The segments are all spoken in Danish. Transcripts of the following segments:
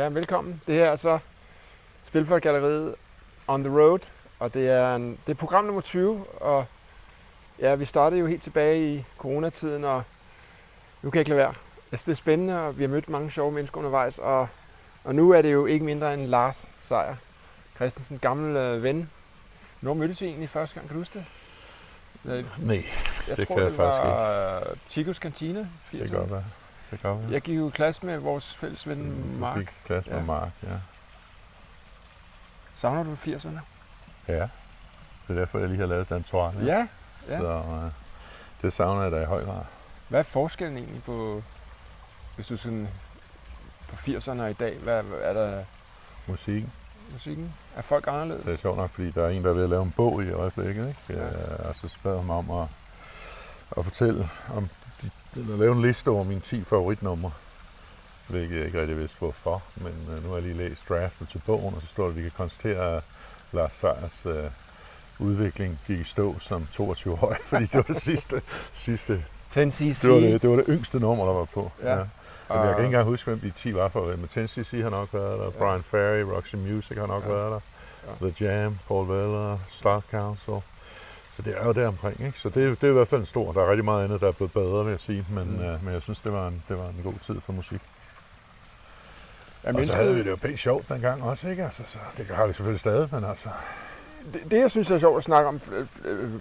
Ja, velkommen. Det her er så Spilfolkgalleriet On The Road, og det er program nummer 20, og ja, vi startede jo helt tilbage i coronatiden, og nu kan jeg ikke lade være. Jeg synes, det er spændende, og vi har mødt mange sjove mennesker undervejs, og nu er det jo ikke mindre end Lars Seier Christensen, gammel ven. Hvornår mødtes vi egentlig første gang, kan du huske det? Nej, Jeg tror, det var Chicos Cantina. 80'erne. Det kan godt være. Jeg gik jo i klasse med vores fælles ven Mark. Du gik i klasse med Mark, ja. Savner du 80'erne? Ja, det er derfor, jeg lige har lavet den tour. Ja. Så det savner jeg da i høj grad. Hvad er forskellen egentlig på, hvis du sådan på 80'erne og i dag? Hvad er der? Musikken. Er folk anderledes? Det er sjovt nok, fordi der er en, der er ved at lave en bog i øjeblikket, ikke? Ja. Og så spørger jeg mig om at fortælle om at lave en liste over mine 10 favoritnumre. Hvilket jeg ikke rigtig vidste hvorfor, men nu har jeg lige læst draftet til bogen, og så står der, at vi kan konstatere, at Lars Seiers udvikling gik i stå som 22-årig, fordi det var det sidste 10cc. Det var det yngste nummer, der var på. Ja. Men jeg kan ikke engang huske, hvem de 10 var for. Men 10cc har nok været der, Brian Ferry, Roxy Music har nok været der, The Jam, Paul Weller, Star Council. Så det er jo deromkring, ikke? Så det er i hvert fald en stor. Der er rigtig meget andet, der er blevet bedre, vil jeg sige. Men jeg synes, det var en god tid for musik. Og så havde vi det jo pænt sjovt dengang også, ikke? Altså, så det har vi selvfølgelig stadig, men altså... Det, jeg synes er sjovt at snakke om,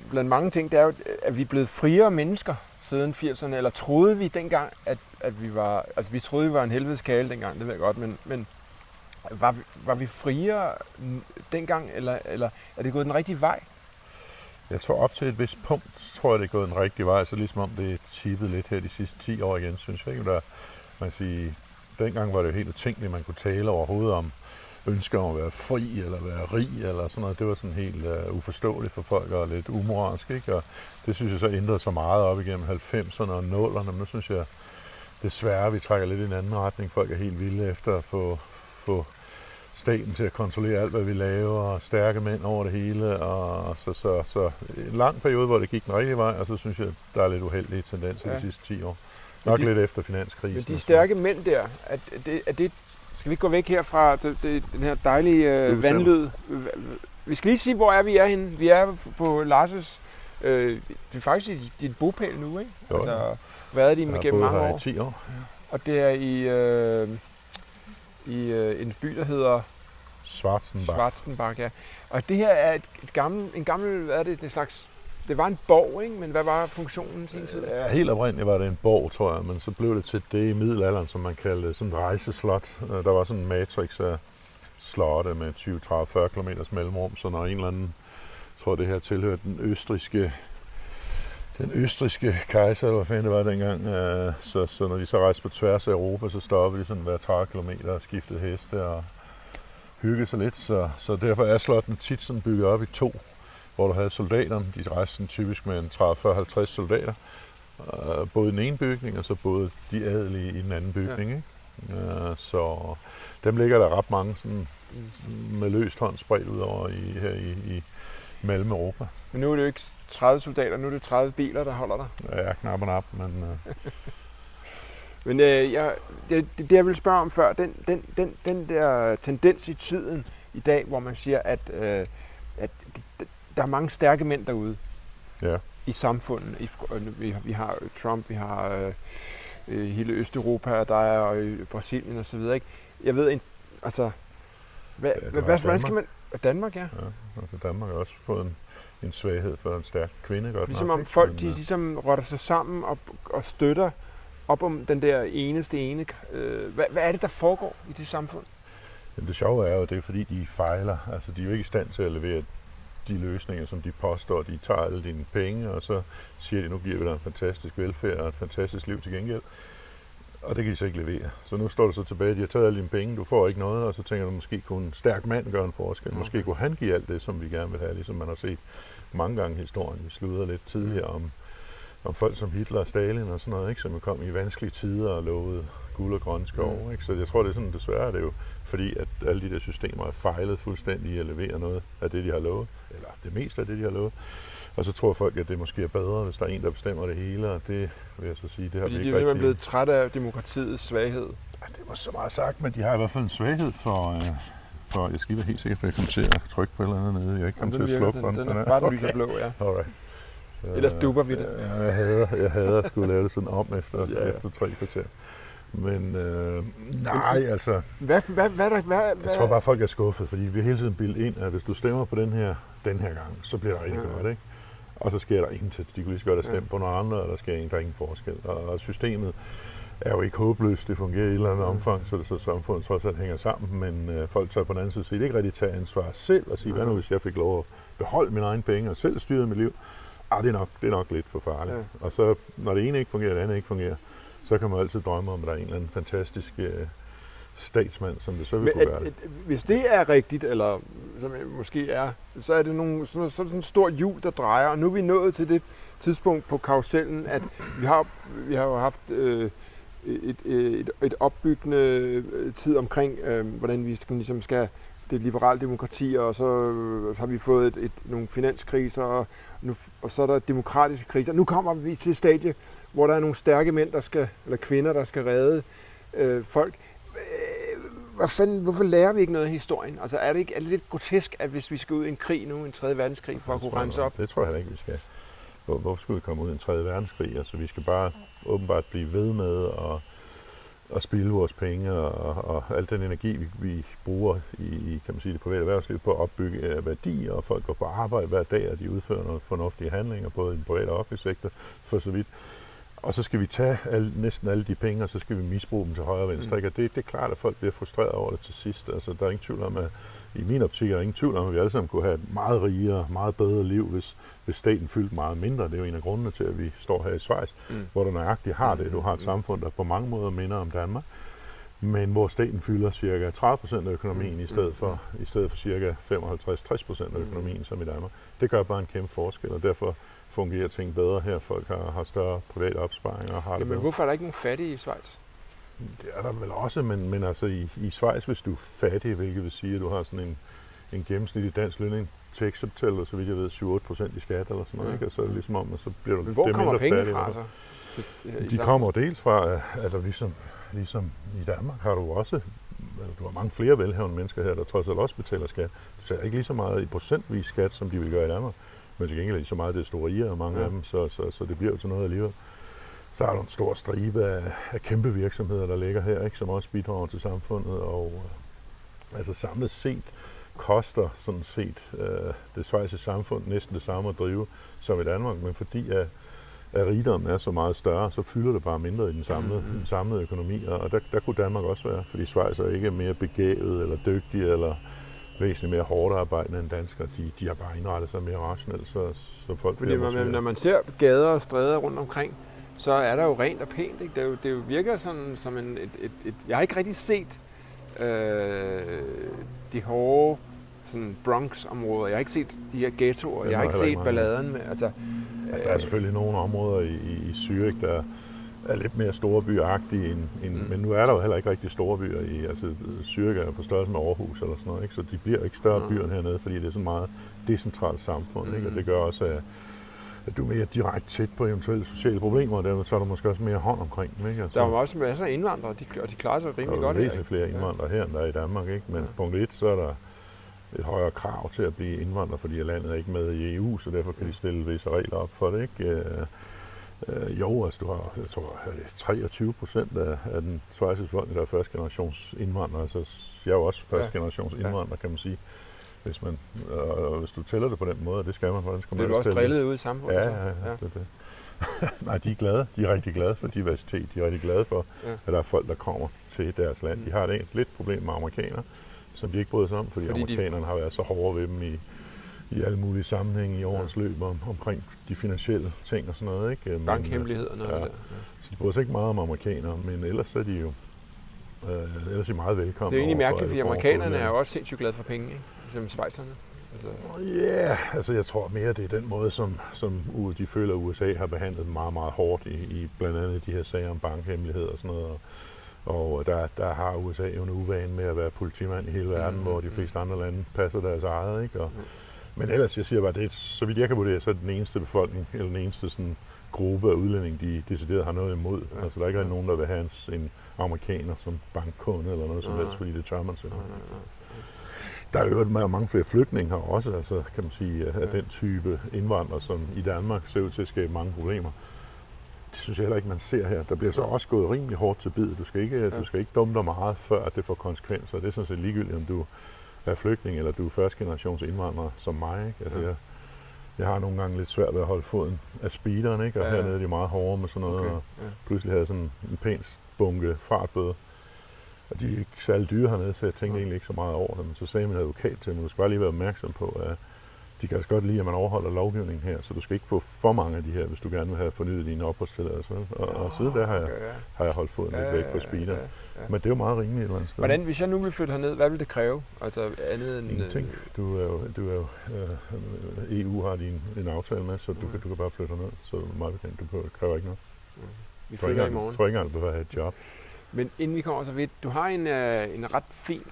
blandt mange ting, det er jo, at vi er blevet friere mennesker siden 80'erne. Eller troede vi dengang, at vi var... Altså, vi troede, vi var en helvedes kale dengang, det ved jeg godt, men var vi friere dengang, eller er det gået den rigtige vej? Jeg tror op til et vist punkt, tror jeg, det er gået den rigtige vej, så ligesom om det er tippet lidt her de sidste 10 år igen, synes jeg ikke. Man siger, dengang var det jo helt utænkeligt, man kunne tale overhovedet om ønsker om at være fri eller være rig eller sådan noget. Det var sådan helt uforståeligt for folk og lidt umoralsk, ikke? Og det synes jeg så ændrede så meget op igennem 90'erne og 0'erne, men nu synes jeg desværre, vi trækker lidt i en anden retning. Folk er helt vilde efter at få staten til at kontrollere alt, hvad vi laver, og stærke mænd over det hele, og så en lang periode, hvor det gik den rigtige vej, og så synes jeg, der er lidt uheldige tendenser de sidste 10 år. Nok lidt efter finanskrisen. Men de stærke mænd der, er det skal vi ikke gå væk herfra, den her dejlige vandlyd? Vi skal lige sige, hvor er vi henne. Vi er på Lars' det er faktisk i dit bopæl nu, ikke? Jo, altså, været de gennem mange år? 10 år. Ja. Og det er i en by, der hedder Schwarzenbach, ja. Og det her er en gammel, hvad er det, det slags... Det var en borg, ikke? Men hvad var funktionen i sin tid? Ja, helt oprindeligt var det en borg, tror jeg, men så blev det til det i middelalderen, som man kaldte sådan et rejseslot. Der var sådan en matrix af slotte med 20, 30, 40 km mellemrum, så når en eller anden, jeg tror det her tilhørte den østrigske kejser, eller hvad fanden det var dengang, så når de så rejste på tværs af Europa, så stoppede de sådan hver 30 km og skiftede heste og hyggede sig lidt, så derfor er slottene tit sådan bygget op i 2, hvor du havde soldaterne, de rejste typisk med en 30-40-50 soldater, både i den ene bygning, og så både de adelige i den anden bygning. Ja. Ikke? Så dem ligger der ret mange sådan, med løst hånd spredt ud over her i Mellem-Europa. Men nu er det jo ikke 30 soldater, nu er det 30 biler, der holder der. Ja, knap og nap, men... Men det jeg ville spørge om før, den der tendens i tiden i dag, hvor man siger, at der er mange stærke mænd derude i samfundet. Vi har Trump, vi har hele Østeuropa, og der er Brasilien og så videre. Ikke? Jeg ved, altså, hvordan skal man... Danmark, ja. Altså Danmark har også fået en svaghed for en stærk kvinde. Godt ligesom nok, om folk, de ligesom rotter sig sammen og støtter op om den der ene. Hvad er det, der foregår i det samfund? Jamen, det sjove er jo, det er fordi, de fejler. Altså, de er jo ikke i stand til at levere de løsninger, som de påstår. De tager alle dine penge, og så siger de, nu giver vi dig en fantastisk velfærd og et fantastisk liv til gengæld. Og det kan de så ikke levere. Så nu står du så tilbage, de har taget alle dine penge, du får ikke noget, og så tænker du, måske kunne en stærk mand gøre en forskel. Okay. Måske kunne han give alt det, som vi gerne vil have, ligesom man har set mange gange i historien. Vi slutter lidt tidligere om folk som Hitler og Stalin og sådan noget, ikke, som kom i vanskelige tider og lovede guld og grønne skove. Ikke? Så jeg tror, det er sådan, desværre er det jo, fordi at alle de der systemer er fejlet fuldstændig i at levere noget af det, de har lovet, eller det meste af det, de har lovet. Og så tror folk, at det måske er bedre, hvis der er en, der bestemmer det hele, og det vil jeg så sige, det har Fordi vi de ikke er rigtig... blevet trætte af demokratiets svaghed. Ja, det var så meget sagt, men de har i hvert fald en svaghed for jeg skal være helt sikker, for jeg kommer til at trykke på et eller andet nede. Jeg er ikke kommet til at slukke for den er bare den lyser blå, ja. Alright. Ellers duber vi det. Jeg hader at skulle lave det sådan om efter 3 kvarter. Men nej, altså... Hvad? Jeg tror bare, at folk er skuffet, fordi vi bliver hele tiden bildet ind, at hvis du stemmer på den her gang, så bliver der rigtig godt, ikke? Og så sker der ingenting. De kunne lige så godt have stemt på nogle andre, og der sker ingen forskel. Og systemet er jo ikke håbløst. Det fungerer i et eller andet omfang, så samfundet trods alt hænger sammen. Men folk tager på den anden side ikke rigtig tage ansvar selv og sige, hvad nu hvis jeg fik lov at beholde mine egne penge og selv styre mit liv? Det er nok lidt for farligt. Ja. Og så, når det ene ikke fungerer, det andet ikke fungerer, så kan man altid drømme om, at der er en eller anden fantastisk statsmand, som det så vil kunne være det. Hvis det er rigtigt, eller som det måske er, så er det sådan en stor hjul, der drejer. Og nu er vi nået til det tidspunkt på karusellen, at vi har jo haft et opbyggende tid omkring, hvordan vi ligesom skal det liberale demokrati, og så har vi fået nogle finanskriser, og så er der demokratiske kriser. Nu kommer vi til et stadie, hvor der er nogle stærke mænd, eller kvinder, der skal redde folk. Hvorfor lærer vi ikke noget af historien? Altså er det lidt grotesk, at hvis vi skal ud i en krig nu, en 3. verdenskrig, for at kunne rense op? Det tror jeg ikke, vi skal. Hvorfor skulle vi komme ud i en 3. verdenskrig? Altså vi skal bare åbenbart blive ved med at spilde vores penge og al den energi, vi bruger i kan man sige, det private erhvervsliv på at opbygge værdier, og folk går på arbejde hver dag, og de udfører nogle fornuftige handlinger, både i den private og offentlige sektor, for så vidt. Og så skal vi tage næsten alle de penge, og så skal vi misbruge dem til højre og venstre. Og det er klart, at folk bliver frustreret over det til sidst. Altså, der er ingen tvivl om, at i min optik er der ingen tvivl om, at vi alle sammen kunne have et meget rigere, meget bedre liv, hvis staten fyldte meget mindre. Det er jo en af grundene til, at vi står her i Schweiz, hvor du nøjagtigt har det. Du har et samfund, der på mange måder minder om Danmark, men hvor staten fylder cirka 30% af økonomien i stedet for cirka 55-60% af økonomien som i Danmark. Det gør bare en kæmpe forskel, og derfor fungerer ting bedre her. Folk har større private opsparinger og har det. Men hvorfor er der ikke nogen fattige i Schweiz? Det er der vel også, men altså i Schweiz, hvis du er fattig, hvilket vil sige, at du har sådan en gennemsnitlig dansk lønning, så vidt jeg ved, 7-8% i skat eller sådan noget, ikke? Og så er det ligesom om, at så bliver du mindre fattig. Hvor kommer penge fra så? De kommer dels fra, at der ligesom i Danmark har du også, du har mange flere velhavende mennesker her, der trods alt også betaler skat. Du ser ikke lige så meget i procentvis skat, som de vil gøre i Danmark, men til gengæld er så meget desto rigere, mange af dem, så det bliver jo til noget alligevel. Så er der en stor stribe af kæmpe virksomheder, der ligger her, ikke, som også bidrager til samfundet, og altså samlet set koster sådan set det schweiziske samfund næsten det samme at drive som i Danmark, men fordi at rigdommen er så meget større, så fylder det bare mindre i den samlede økonomi, og der kunne Danmark også være, fordi Schweiz er ikke mere begavet eller dygtig eller væsentligt mere hårdt arbejdende end danskere. De har bare indrettet sig mere rationelt, så folk fordi når man ser gader og stræder rundt omkring, så er der jo rent og pænt. Ikke? Det virker sådan som jeg har ikke rigtig set de hårde sådan Bronx-områder. Jeg har ikke set de her ghettoer. Jeg har ikke set balladen med. Altså, der er selvfølgelig nogle områder i Zürich, der er lidt mere storbyagtige, men nu er der jo heller ikke rigtig store byer i. Altså Zürich er på størrelse med Aarhus eller sådan noget, ikke? Så de bliver ikke større byer hernede, fordi det er sådan meget decentralt samfund, ikke? Og det gør også, at du er mere direkte tæt på eventuelle sociale problemer, og dermed tager du måske også mere hånd omkring dem, ikke? Altså, der er også masser af indvandrere, og de klarer sig rimelig godt. Der er væsentligt flere indvandrere her, end der er i Danmark, ikke? Men punkt 1, så er der et højere krav til at blive indvandrer, fordi landet er ikke med i EU, så derfor kan de stille visse regler op for det, ikke? Jo, altså du har, jeg tror, 23% af den schweiziske befolkning, der er første generations indvandrere, altså jeg er jo også første generations indvandrer, kan man sige. Hvis du tæller det på den måde, det skal man, hvordan skal man det er også drillet ud i samfundet. Ja. Det. Nej, de er glade. De er rigtig glade for diversitet. De er rigtig glade for, at der er folk, der kommer til deres land. De har et lidt problem med amerikanere, som de ikke bryder sig om, fordi amerikanerne har været så hårde ved dem i alle mulige sammenhænge i årens løb omkring de finansielle ting og sådan noget, ikke? Bankhemmeligheder og noget der. Så de bryder sig ikke meget om amerikanere, men ellers er de jo meget velkomne. Det er egentlig mærkeligt, fordi amerikanerne er jo også sindssygt glade for penge, ikke? Som schweizerne. Altså jeg tror mere, det er den måde, som de føler, at USA har behandlet dem meget, meget hårdt i blandt andet de her sager om bankhemmeligheder og sådan noget. Og der har USA jo en uvane med at være politimand i hele verden, hvor de fleste andre lande passer deres eget, ikke? Og Men ellers, jeg siger bare, det er, så vidt jeg kan vurdere, så er det den eneste befolkning, eller den eneste sådan, gruppe af udlændinge, de decideret har noget imod. Ja. Altså, der er ikke nogen, der vil have en amerikaner som bankkunde eller noget som helst, fordi det tør man til. Der er jo mange flere flygtninge her også, altså, kan man sige, af den type indvandrere, som i Danmark ser ud til at skabe mange problemer. Det synes jeg heller ikke, man ser her. Der bliver så også gået rimelig hårdt til bid. Du skal ikke dumme dig meget, før det får konsekvenser. Det er sådan set ligegyldigt, om du er flygtning, eller du er første generations indvandrer som mig. Ikke? Altså, jeg har nogle gange lidt svært ved at holde foden af speederen, ikke? Og hernede er de meget hårde med sådan noget, og pludselig havde jeg sådan en pæn bunke fartbøder. Og de er ikke særlig dyre hernede, så jeg tænkte egentlig ikke så meget over det. Men så sagde min advokat til mig, du skal bare lige være opmærksom på, at de kan også godt lide, at man overholder lovgivningen her, så du skal ikke få for mange af de her, hvis du gerne vil have fornyet dine opholdstilladelse. Og siden der har jeg holdt foden lidt væk fra speeder. Men det er jo meget rimeligt et eller andet sted. Hvordan, hvis jeg nu vil flytte herned, hvad vil det kræve? Altså andet end... Ingenting. Du er jo EU har en aftale med, så du kan bare flytte herned. Så meget bekendt, du kræver ikke noget. Vi flytter i morgen. Jeg tror ikke engang, du behøver have et job. Men inden vi kommer så vidt, du har en ret fin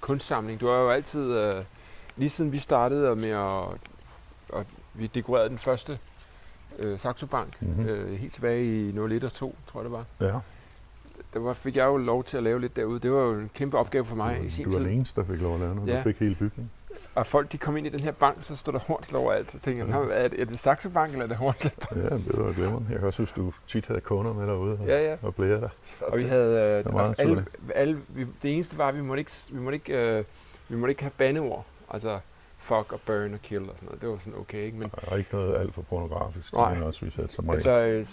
kunstsamling. Du har jo altid... Lige siden vi startede med at vi dekorerede den første Saxo Bank, helt tilbage i 01 og 2, tror jeg det var. Ja. Der fik jeg jo lov til at lave lidt derude. Det var jo en kæmpe opgave for mig i sin tid. Du var den eneste, der fik lov at lave noget. Du fik hele bygningen. Og folk, de kom ind i den her bank, så stod der Hornslet overalt. Så tænkte jeg, er det Saxo Bank, eller er det Hornslet Bank? Ja, det var glemrende. Jeg kan også huske, du tit havde kunder med derude og blære der. Og vi havde det eneste var, at vi måtte ikke have bandeord. Altså fuck og burn og kill og sådan noget. Det var sådan okay, ikke? Men der er ikke noget alt for pornografisk. Det kan også vise som regel.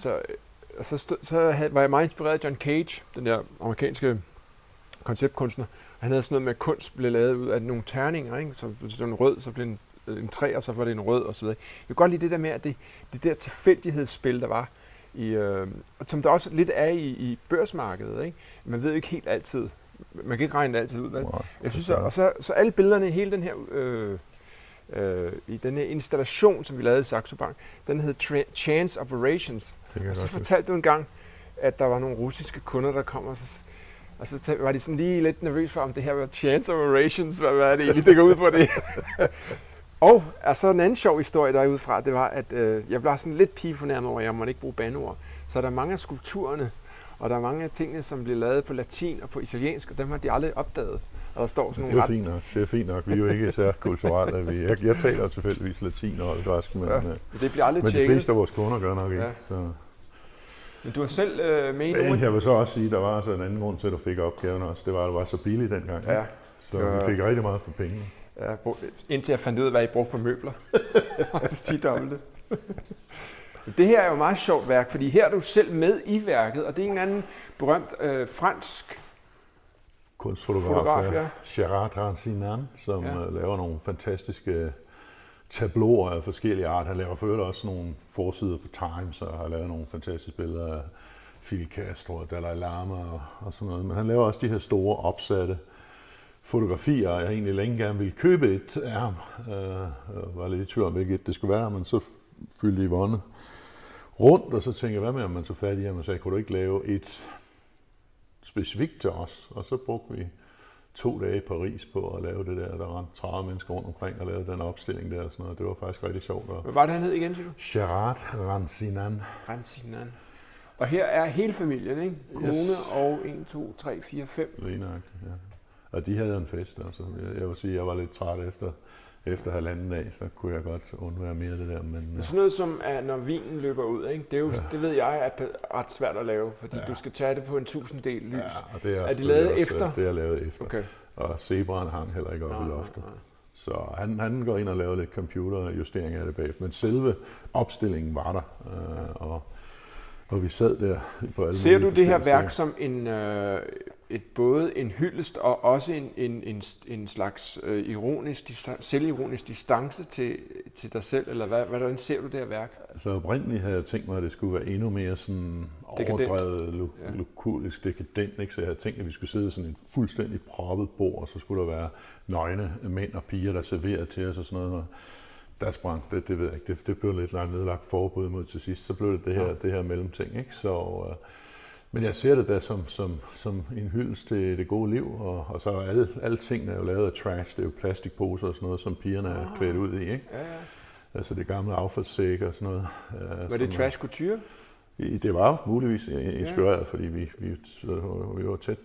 Så var jeg meget inspireret af John Cage, den der amerikanske konceptkunstner. Han havde sådan noget med, at kunst blev lavet ud af nogle terninger, ikke? Så hvis det var en rød, så blev en træ, og så var det en rød og så videre. Jeg kan godt lide det der med, at det der tilfældighedsspil, der var som der også lidt er i børsmarkedet, ikke? Man ved jo ikke helt altid. Man kan ikke regne det altid ud, vel? Jeg synes, og så alle billederne i hele den her i den her installation, som vi lavede i Saxo Bank, den hed Chance Operations. Og så fortalte du en gang, at der var nogle russiske kunder, der kom, og så var de sådan lige lidt nervøse for, om det her var Chance Operations, hvad er det egentlig, det går ud på det? Og så en anden sjov historie derudfra, det var, at jeg blev sådan lidt pigefornærmet over, at jeg måtte ikke bruge bandeord. Så der er mange af skulpturerne, og der er mange af tingene, som bliver lavet på latin og på italiensk, og dem har de aldrig opdaget. Og der står sådan nogle det er fint nok. Vi er jo ikke så kulturelle. Jeg taler tilfældigvis latin og græsk, men det bliver aldrig men de fleste af vores kunder gør nok ikke. Så. Men du har selv med i nogen? Jeg vil så også sige, at der var altså en anden grund til, at du fik opgaven også. Det var, at du var så billig dengang. Ja. Så vi fik rigtig meget for penge. Ja, indtil jeg fandt ud af, hvad I brugte på møbler. Det er 10 dobbelte. Det her er jo et meget sjovt værk, fordi her er du selv med i værket, og det er en anden berømt fransk kunstfotograf, Gerard Rancinan, som laver nogle fantastiske tableauer af forskellige art. Han laver for øvrigt også nogle forsider på Times, og har lavet nogle fantastiske billeder af Fidel Castro og Dalai Lama og sådan noget. Men han laver også de her store opsatte fotografier, og jeg har egentlig længe gerne ville købe et af ham. Jeg var lidt i tvivl om, hvilket det skulle være, men så fyldte Yvonne rundt, og så tænkte jeg, hvad med, om man tog fat i ham og sagde, kunne du ikke lave et specifikt til os? Og så brugte vi 2 dage i Paris på at lave det der rendte 30 mennesker rundt omkring og lavede den opstilling der og sådan noget. Det var faktisk rigtig sjovt. Hvad var det, han hed igen, siger du? Gerard Rancinan. Rancinan. Og her er hele familien, ikke? Kone og 1, 2, 3, 4, 5. Lignagtigt, ja. Og de havde en fest, altså. Jeg vil sige, jeg var lidt træt efter halvanden dag, så kunne jeg godt undvære mere af det der. Men sådan noget som, at når vinen løber ud, ikke? Det, er jo, det ved jeg er ret svært at lave, fordi du skal tage det på en 1000-del lys. Ja, og det er de lavet efter? Det er lavet efter. Okay. Og zebraen hang heller ikke op i loftet. Så han går ind og laver lidt computerjustering af det bagefter. Men selve opstillingen var der, og vi sad der på alle. Ser du det her værk som både en hyldest og også en slags selvironisk distance til dig selv, eller hvordan ser du det her værk? Altså oprindeligt havde jeg tænkt mig, at det skulle være endnu mere sådan overdrevet, lukulisk, dekadent, ikke? Så jeg havde tænkt, at vi skulle sidde sådan en fuldstændig proppet bord, og så skulle der være nøgne mænd og piger, der serverede til os og sådan noget. Der sprang det ved jeg ikke. Det blev lidt nedlagt forbud mod til sidst. Så blev det her mellemting, ikke? Men jeg ser det da som en hyldest til det gode liv, og så er alle tingene er jo lavet af trash. Det er jo plastikposer og sådan noget, som pigerne er klædt ud i, ikke? Ja. Altså det gamle affaldssække og sådan noget. Var det trash couture? Det var jo muligvis inspireret, fordi vi var tæt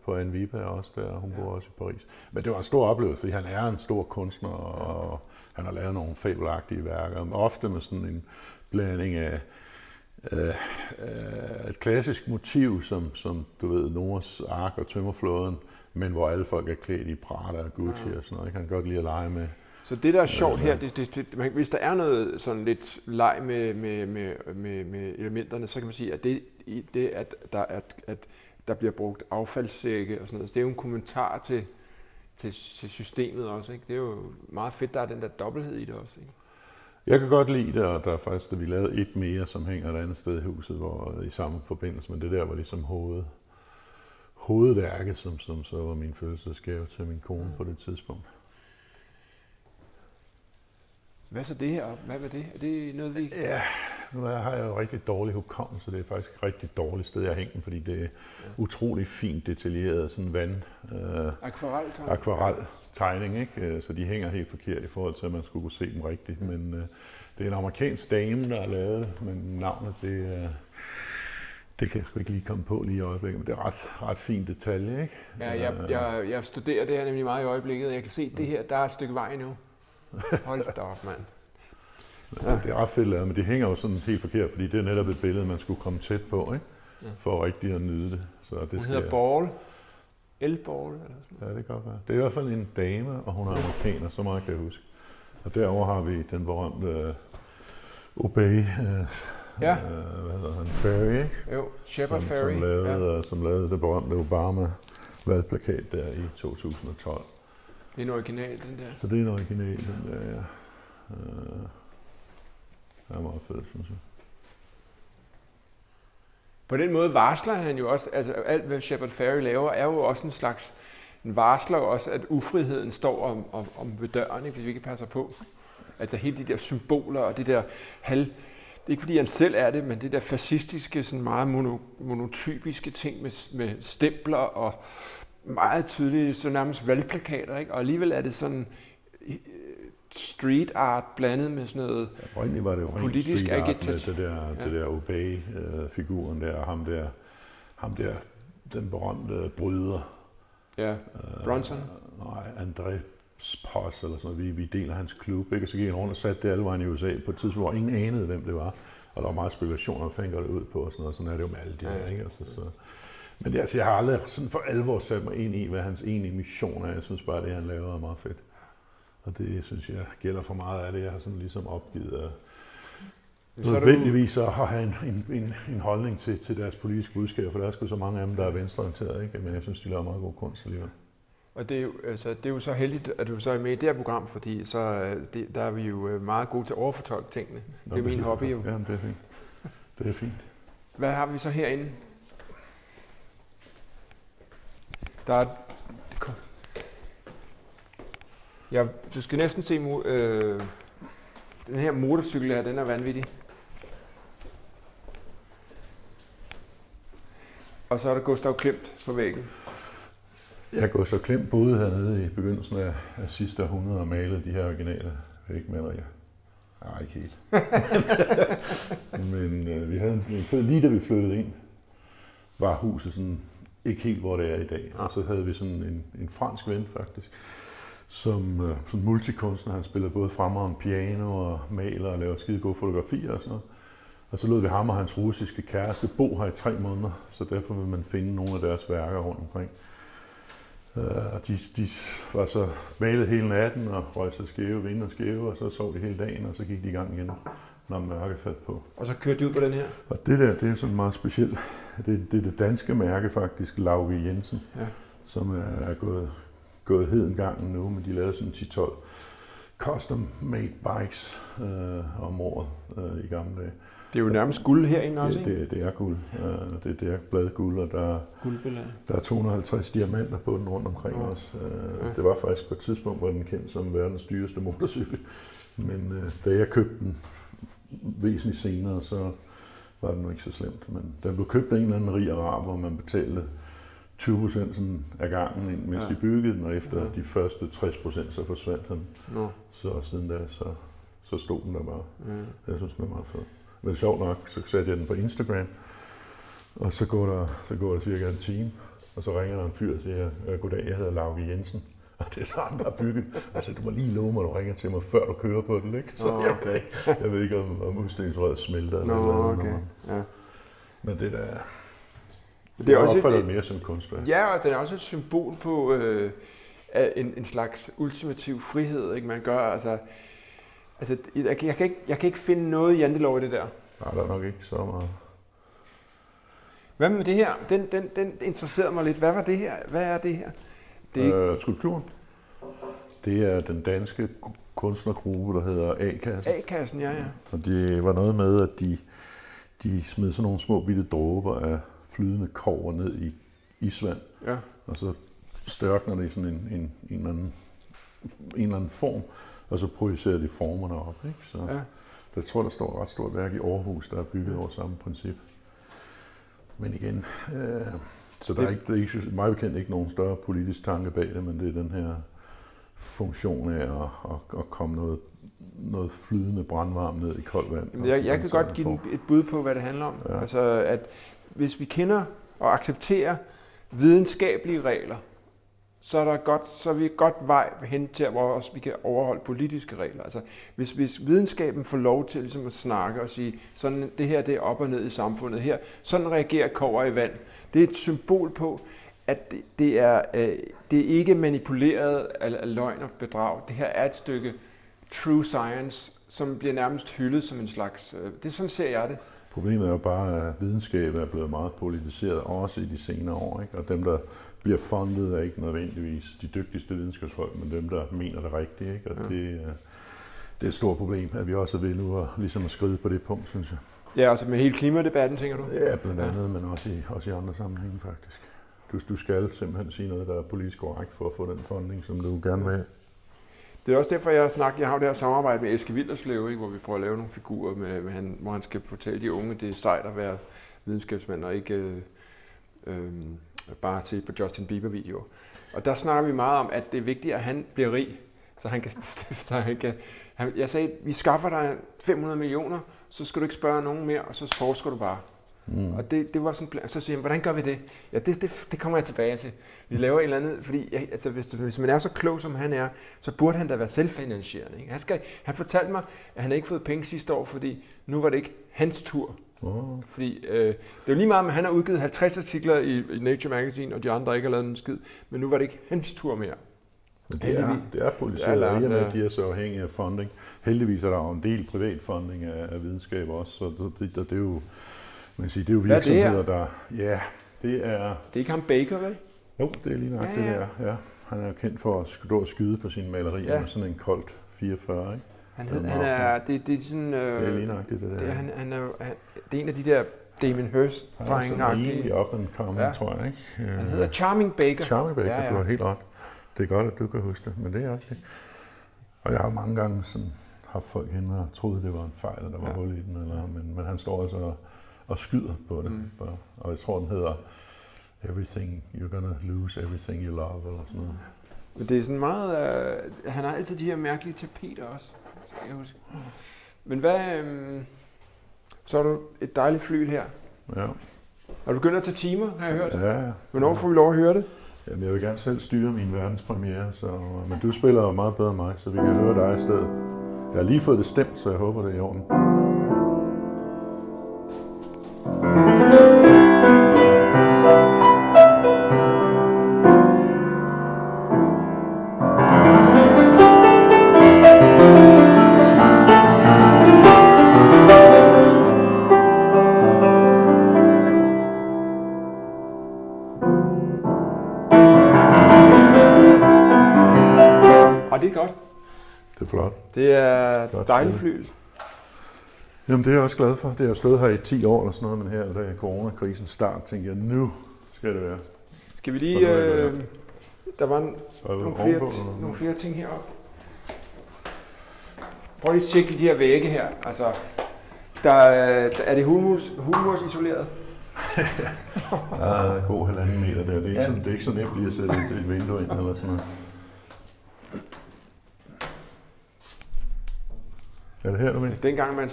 på Anne Vibe også der, hun bor også i Paris. Men det var en stor oplevelse, fordi han er en stor kunstner, og han har lavet nogle fabelagtige værker, men ofte med sådan en blanding af et klassisk motiv, som du ved, Noahs ark og tømmerflåden, men hvor alle folk er klædt i Prada og Gucci og sådan noget. Jeg kan godt lide at lege med. Så det, der er sjovt her, hvis der er noget sådan lidt leg med elementerne, så kan man sige, at det at der bliver brugt affaldssække og sådan noget, det er jo en kommentar til systemet også, ikke? Det er jo meget fedt, der er den der dobbelthed i det også, ikke? Jeg kan godt lide det, og der er faktisk, da vi lavede et mere, som hænger et andet sted i huset, hvor i samme forbindelse, men det der var ligesom hovedværket, som så var min fødselsdagsgave til min kone på det tidspunkt. Hvad så det her? Hvad var det? Er det noget, vi... Ja, nu har jeg jo rigtig dårlig hukommelse. Det er faktisk et rigtig dårligt sted, jeg hænger den, fordi det er utrolig fint detaljeret, sådan vand... Akvareltegning, ikke? Så de hænger helt forkert i forhold til, at man skulle kunne se dem rigtigt. Men det er en amerikansk dame, der har lavet det, men navnet, det kan jeg sgu ikke lige komme på lige i øjeblikket, men det er ret fin detalje, ikke? Ja, jeg studerer det her nemlig meget i øjeblikket, og jeg kan se, at det her, der er et stykke vej nu. Hold da op, mand. Ja. Det er ret fedt lavet, men det hænger jo sådan helt forkert, fordi det er netop et billede, man skulle komme tæt på, ikke? For rigtig at nyde det. Så det hun hedder Ball. Elball eller sådan noget. Ja, det kan godt være. Det er i hvert fald en dame, og hun er amerikaner, så meget kan jeg huske. Og derover har vi den berømte Obey, hvad hedder han, Ferry, ikke? Jo, Shepard Ferry. Som lavede det berømte Obama-valgplakat der i 2012. Det er en original, den der. Så det er en original, den der, ja. Det er meget fedt, synes jeg. På den måde varsler han jo også, altså alt hvad Shepard Fairey laver, er jo også en slags, en varsler også, at ufriheden står om ved døren, ikke, hvis vi ikke passer på. Altså hele de der symboler og det der det er ikke fordi han selv er det, men det der fascistiske, sådan meget monotypiske ting med stempler og meget tydelige, så nærmest valgplakater, ikke? Og alligevel er det sådan street art blandet med sådan noget var det jo politisk agitation. Med det der Obey-figuren der, ham der, den berømte bryder. Ja, Bronson. Nej, André Pos eller sådan noget. Vi deler hans klub, ikke? Og så gik han rundt og satte det alle vejen i USA på et tidspunkt, hvor ingen anede, hvem det var. Og der var meget spekulation, og fanden går det ud på, og sådan noget. Sådan er det jo med alle de her, ikke? Så. Men det, altså, jeg har aldrig sådan for alvor sat mig ind i, hvad hans egentlige mission er. Jeg synes bare, det han laver er meget fedt. Og det synes jeg gælder for meget af det. Jeg har sådan ligesom opgivet nødvendigvis at have en holdning til deres politiske budskab, for der er sgu så mange af dem, der er venstreorienterede, ikke? Men jeg synes, de laver meget god kunst alligevel. Og det er jo så heldigt, at du så er med i det her program, fordi der er vi jo meget gode til at overfortolke tingene. Det er min hobby jo. Ja, det er fint. Det er fint. Hvad har vi så herinde? Der er... Ja, du skal næsten se den her motorcykel her, den er vanvittig. Og så er der Gustav Klimt på væggen. Ja, Gustav Klimt boede hernede i begyndelsen af sidste århundrede og malede de her originale vægmalerier. Nej, ikke helt. Men vi havde lige da vi flyttede ind, var huset sådan ikke helt, hvor det er i dag. Og så havde vi sådan en fransk ven faktisk, som multikunstner. Han spiller både fremragende piano og maler og laver skide gode fotografier og sådan noget. Og så lod vi ham og hans russiske kæreste bo her i 3 måneder, så derfor vil man finde nogle af deres værker rundt omkring. Og de var så malet hele natten og røg sig skæve, vinde og skæve, og så sov de hele dagen, og så gik de i gang igen, når mørket faldt på. Og så kørte de ud på den her? Og det der, det er sådan meget specielt. Det er det danske mærke faktisk, Lauge Jensen, som er gået hedengangen nu, men de lavede sådan 10-12 custom-made bikes om året i gamle dage. Det er jo nærmest guld herinde også, ikke? Det er guld. Det er bladguld, og der er 250 diamanter på den rundt omkring os. Det var faktisk på et tidspunkt, hvor den kendt som verdens dyreste motorcykel. Men da jeg købte den væsentligt senere, var det nu ikke så slemt. Men den blev købt af en eller anden rig araber, hvor man betalte 20% sådan af gangen, mens de byggede den, og efter de første 60% så forsvandt den. Så siden da, så stod den der bare. Jeg synes, den er meget fed. Men sjovt nok, så satte jeg den på Instagram, og så går der cirka en time, og så ringer der en fyr og siger, goddag, jeg hedder Lauke Jensen. Og det er så han, der har bygget. Altså, du må lige love mig, at du ringer til mig, før du kører på den, ikke? Så jeg ved ikke, om udstillingsrøret smelter eller noget. Okay. Ja. Men det der... Det er også opfattet mere som kunstværk. Ja, og det er også et symbol på en slags ultimativ frihed, ikke? Man gør, altså jeg kan ikke finde noget i jantelov i det der. Nej, der er nok ikke så meget. Hvad med det her? Den interesserede mig lidt. Hvad var det her? Hvad er det her? Det er ikke... Skulpturen. Det er den danske kunstnergruppe, der hedder A-kassen. A-kassen, ja. Og det var noget med, at de smed sådan nogle små bitte dråber af flydende kobber ned i isvand. Ja. Og så størkner det i sådan en eller anden form, og så projicerer de formerne op. Ikke? Så jeg tror, der står et ret stort værk i Aarhus, der er bygget over samme princip. Men igen, så der er ikke meget bekendt ikke nogen større politisk tanke bag det, men det er den her funktion af at komme noget flydende brandvarme ned i koldt vand. Jeg kan godt give et bud på, hvad det handler om. Ja. Altså, at hvis vi kender og accepterer videnskabelige regler, så er vi godt vej hen til, hvor også vi kan overholde politiske regler. Altså, hvis videnskaben får lov til ligesom at snakke og sige, sådan det her det er op og ned i samfundet her, sådan reagerer kobber i vand. Det er et symbol på, at det er ikke manipuleret af løgn og bedrag. Det her er et stykke true science, som bliver nærmest hyldet som en slags... Det sådan ser jeg det. Problemet er jo bare, at videnskaben er blevet meget politiseret, også i de senere år. Ikke? Og dem, der bliver fundet, er ikke nødvendigvis de dygtigste videnskabsfolk, men dem, der mener det rigtige. Ikke? Og det er et stort problem, at vi også er ved nu ligesom at skride på det punkt, synes jeg. Ja, altså med hele klimadebatten, tænker du? Ja, blandt andet, men også i andre sammenhænge faktisk. Du skal simpelthen sige noget, der er politisk korrekt for at få den funding, som du gerne vil have. Det er også derfor, jeg har det her samarbejde med Eske Willerslev, ikke, hvor vi prøver at lave nogle figurer, hvor han skal fortælle de unge, det er sejt at være videnskabsmand og ikke bare se på Justin Bieber-videoer. Og der snakker vi meget om, at det er vigtigt, at han bliver rig, så han kan jeg sagde, vi skaffer dig 500 millioner, så skal du ikke spørge nogen mere, og så forsker du bare. Og det var sådan, så siger han, hvordan gør vi det? Ja, det kommer jeg tilbage til. Vi laver et eller andet, fordi altså, hvis man er så klog, som han er, så burde han da være selvfinansierende. Ikke? Han fortalte mig, at han ikke fået penge sidste år, fordi nu var det ikke hans tur. Fordi det er jo lige meget, at han har udgivet 50 artikler i Nature Magazine, og de andre ikke har lavet en skid, men nu var det ikke hans tur mere. Men det er politiseret, at de er så afhængige af funding. Heldigvis er der jo en del privat funding af videnskab også, så det er jo... Det er jo virksomheder, der... Ja, det er... Det er ikke ham Baker, vel? Jo, det er lige nok det der. Ja. Han er kendt for at stå og skyde på sine malerier med sådan en Colt 44, ikke? Det er sådan... det er lige nok det der. Det er en af de der Damien Hirst-drenge. Han er sådan rimelig up and coming, tror jeg, ikke? Han hedder Charming Baker. Charming Baker, du har helt ret. Det er godt, at du kan huske det, men det er også det. Og jeg har mange gange sådan haft folk hen og troede, det var en fejl, at der var hul i den, men han står altså og skyder på det. Og jeg tror, den hedder Everything You're Gonna Lose, Everything You Love, eller sådan noget. Men det er sådan meget... han har altid de her mærkelige tapeter også, skal jeg huske. Men hvad... så er du et dejligt flyl her. Ja. Har du begyndt at tage timer, har jeg hørt? Ja. Hvornår får vi lov at høre det? Jamen, jeg vil gerne selv styre min verdenspremiere, men du spiller jo meget bedre end mig, så vi kan høre dig i stedet. Jeg har lige fået det stemt, så jeg håber, det er i orden. Det er godt. Det er flot. Det er dejligt flyl. Jamen det er jeg også glad for. Det har jeg stået her i 10 år eller sådan noget, men her da coronakrisen start, tænkte jeg, nu skal det være. Skal vi lige... der var nogle flere ting heroppe. Prøv lige at tjekke de her vægge her. Altså, Er det hulmursisoleret? Der er god 1,5 meter der. Det er ikke så nemt lige at sætte et vindue ind eller sådan noget. Er det her, du mener? Dengang man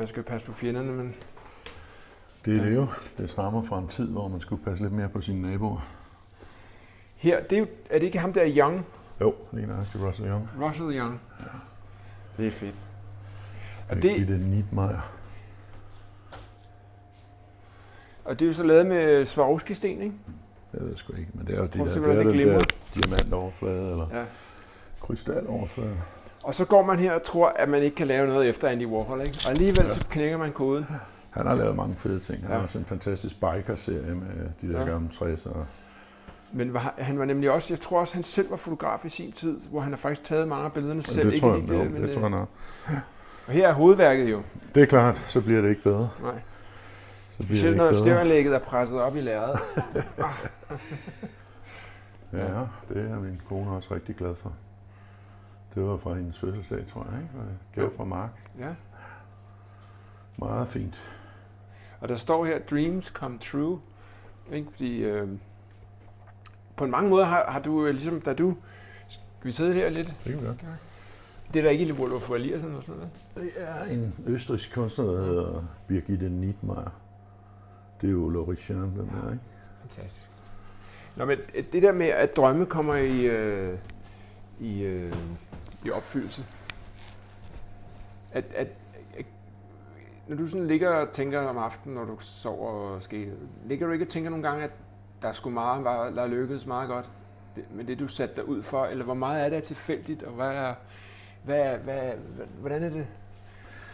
skal passe på fjenderne, men... Det er det jo. Det stammer fra en tid, hvor man skulle passe lidt mere på sine naboer. Her, det er det ikke ham der Young? Jo, lige nøjagtigt Russell Young. Russell Young. Ja. Det er fedt. Og det er Nietmeyer. Og det er jo så lavet med Swarovski-sten, ikke? Jeg ved sgu ikke, men det er jo det der diamantoverflade eller krystaloverflade. Og så går man her og tror, at man ikke kan lave noget efter Andy Warhol, ikke? Og alligevel så knækker man koden. Han har lavet mange fede ting. Han har også en fantastisk biker-serie med de der gamle 60'ere. Men han var nemlig også, jeg tror også, han selv var fotograf i sin tid, hvor han har faktisk taget mange af billederne selv. Det tror jeg nok. Og her er hovedværket jo. Det er klart, så bliver det ikke bedre. Nej. Specielt når stævanlægget er presset op i lærredet. Ja, det er min kone også rigtig glad for. Det var fra hendes fødselsdag, tror jeg, ikke? Gav fra Mark. Ja. Meget fint. Og der står her, dreams come true. Ikke? Fordi på en mange måder har du ligesom, da du... Skal vi sidde her lidt? Det kan vi gøre. Det er der ikke i Wolf Eliasson og sådan noget? Det er en østrigsk kunstner, der hedder Birgitte Nietmeyer. Det er jo Lorichan, den der, ikke? Fantastisk. Nå, men det der med, at drømme kommer i opfyldelse. Når du sådan ligger og tænker om aftenen, når du sover og ligger du ikke og tænker nogle gange, at der skulle meget, der lykkedes meget godt med det, du satte dig ud for, eller hvor meget er det tilfældigt, og hvordan er det?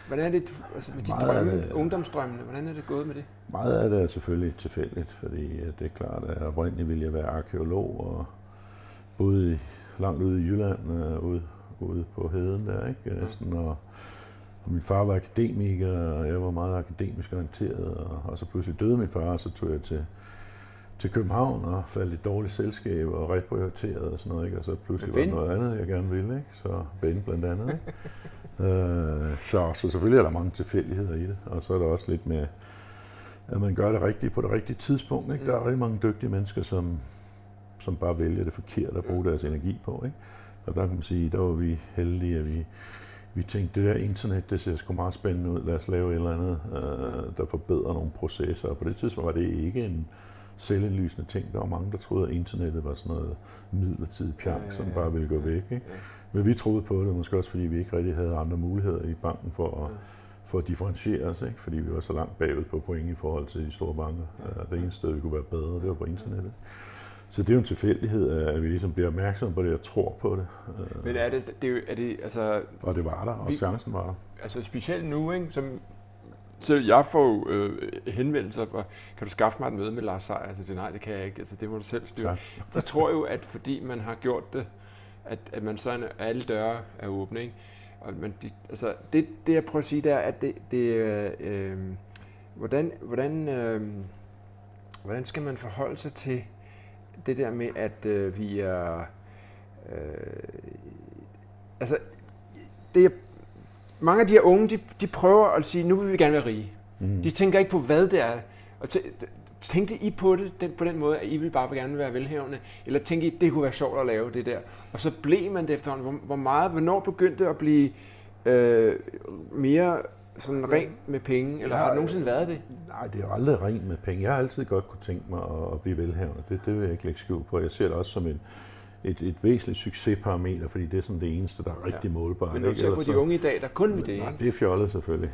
Hvordan er det altså med de drømme, ungdomsdrømmene, hvordan er det gået med det? Meget af det er selvfølgelig tilfældigt, fordi det er klart, at oprindeligt ville jeg være arkeolog og boede langt ude i Jylland, ude på heden der, ikke? Næsten, og min far var akademiker, og jeg var meget akademisk orienteret, og så pludselig døde min far, og så tog jeg til København og faldt i dårligt selskab og reprioriteret og sådan noget, ikke? Og så pludselig var der noget andet, jeg gerne ville, ikke? Så Ben blandt andet, ikke? Så selvfølgelig er der mange tilfældigheder i det, og så er der også lidt med, at man gør det rigtigt på det rigtige tidspunkt, ikke? Der er rigtig mange dygtige mennesker, som bare vælger det forkert at bruge deres energi på, ikke? Og der kan man sige, der var vi heldige, at vi tænkte, det der internet, det ser sgu meget spændende ud, lad os lave et eller andet, der forbedrer nogle processer, og på det tidspunkt var det ikke en selvindlysende ting. Der var mange, der troede, at internettet var sådan noget midlertidigt pjank, som bare ville gå væk, ikke? Men vi troede på det, måske også fordi vi ikke rigtig havde andre muligheder i banken for at differentiere os, ikke? Fordi vi var så langt bagud på point i forhold til de store banker. Det eneste sted, vi kunne være bedre, det var på internettet. Så det er jo en tilfældighed, at vi ligesom bliver opmærksomme på det og tror på det. Men er det altså... Og det var der, og chancen var der. Altså specielt nu, ikke? Selv jeg får henvendelser, kan du skaffe mig et møde med Lars Seier? Altså, nej, det kan jeg ikke. Altså, det må du selv styre. De tror jo, at fordi man har gjort det, at man sådan, alle døre er åbne, ikke? Og altså, det jeg prøver at sige, det er, at hvordan skal man forholde sig til det der med, at vi er... altså, mange af de her unge, de prøver at sige, nu vil vi gerne være rige. De tænker ikke på, hvad det er. Og tænkte I på det på den måde, at I vil bare gerne være velhavende? Eller tænkte I, det kunne være sjovt at lave det der? Og så blev man det efterhånden. Hvornår begyndte det at blive mere sådan rent med penge? Eller har det nogensinde været det? Nej, det er jo aldrig rent med penge. Jeg har altid godt kunne tænke mig at blive velhavende. Det vil jeg ikke lægge skjul på. Jeg ser det også som et væsentligt succesparameter, fordi det er sådan det eneste, der er rigtig målbart. Men når du ser på de unge i dag, der kun vi det, ikke? Nej, det er fjollet selvfølgelig.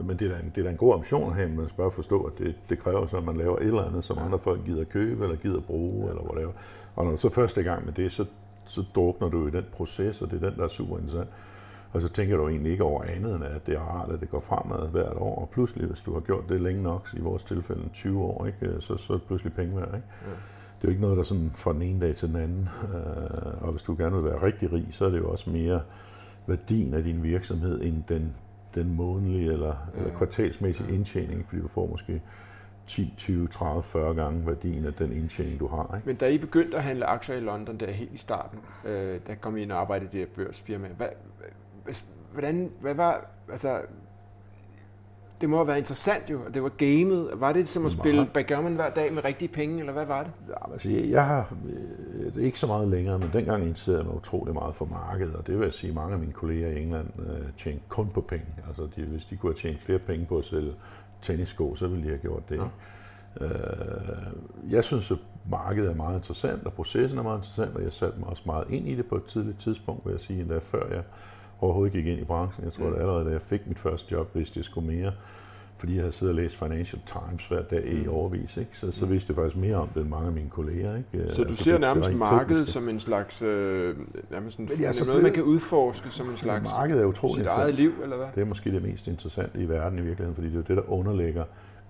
Men det er da en god ambition at have, men man skal bare forstå, at det kræver så, at man laver et eller andet, som andre folk gider købe, eller gider bruge, eller whatever. Og når du så først er i gang med det, så drukner du i den proces, og det er den, der er super interessant. Og så tænker du egentlig ikke over andet, end at det er rart, at det går fremad hvert år. Og pludselig, hvis du har gjort det længe nok, i vores tilfælde 20 år, ikke, så er det pludselig penge værd, ikke? Ja. Det er jo ikke noget, der sådan fra den ene dag til den anden. Og hvis du gerne vil være rigtig rig, så er det jo også mere værdien af din virksomhed, end den månedlige eller kvartalsmæssige indtjening, fordi du får måske 10, 20, 30, 40 gange værdien af den indtjening, du har, ikke? Men da I begyndte at handle aktier i London, der helt i starten, der kom I ind og arbejdede i det her børsfirma. hvad var, altså, det må have været interessant jo, og det var gamet. Var det som at spille backgammon hver dag med rigtige penge, eller hvad var det? Ja, altså, jeg har ikke så meget længere, men dengang interesserede jeg mig utrolig meget for markedet, og det vil jeg sige, mange af mine kolleger i England tjente kun på penge. Altså, hvis de kunne have tjent flere penge på at sælge tennissko, så ville de have gjort det. Ja. Jeg synes, at markedet er meget interessant, og processen er meget interessant, og jeg satte mig også meget ind i det på et tidligt tidspunkt, vil jeg sige, endda før jeg overhovedet gik ind i branchen. Jeg tror, at allerede da jeg fik mit første job, vidste jeg sgu mere, fordi jeg havde siddet og læst Financial Times hver dag i årevis, ikke? Så vidste jeg faktisk mere om det end mange af mine kolleger. Ikke? Så du ser nærmest markedet som en slags, noget man kan udforske som en slags markedet er utroligt sit eget liv, eller hvad? Det er måske det mest interessante i verden i virkeligheden, fordi det er jo det, der underlægger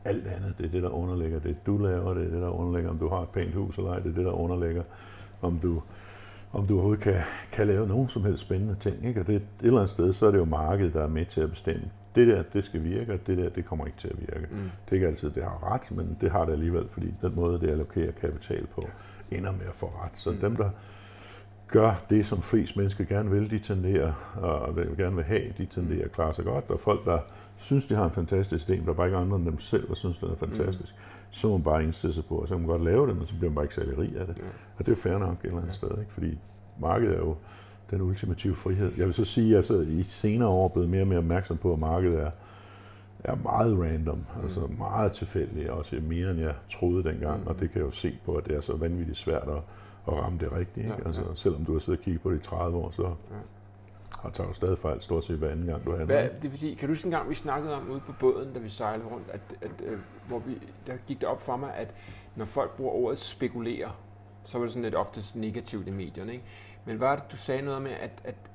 alt andet. Det er det, der underlægger det, du laver, det er det, der underlægger, om du har et pænt hus eller ej, det er det, der underlægger, om du overhovedet kan lave nogen som helst spændende ting. Ikke? Og det, et eller andet sted, så er det jo markedet, der er med til at bestemme. Det der, det skal virke, og det der, det kommer ikke til at virke. Det er ikke altid, det har ret, men det har det alligevel, fordi den måde, det allokerer kapital på, ender med at få ret. Så dem, der gør det, som flest mennesker gerne vil, de tenderer, og gerne vil have, de tenderer at klare sig godt. Og folk, der synes, de har en fantastisk idé, der er bare ikke andre end dem selv, der synes, det er fantastisk, så må man bare indstille sig på, og så kan man godt lave det, men så bliver man bare ikke særlig rig af det. Og det er fair nok et eller andet sted, ikke? Fordi markedet er jo den ultimative frihed. Jeg vil så sige, at altså, i senere år er blevet mere og mere opmærksom på, at markedet er meget random, altså meget tilfældigt, også mere end jeg troede dengang, og det kan jeg jo se på, at det er så vanvittigt svært at ramme det rigtigt. Ikke? Altså, selvom du har siddet og kigget på det i 30 år, så tager du stadig fejl stort set hver anden gang, du handler. Det er fordi, kan du huske en gang, vi snakkede om ude på båden, da vi sejlede rundt, hvor der gik det op for mig, at når folk bruger ordet spekulere, så var det sådan lidt oftest negativt i medierne, ikke? Men var det, du sagde noget med,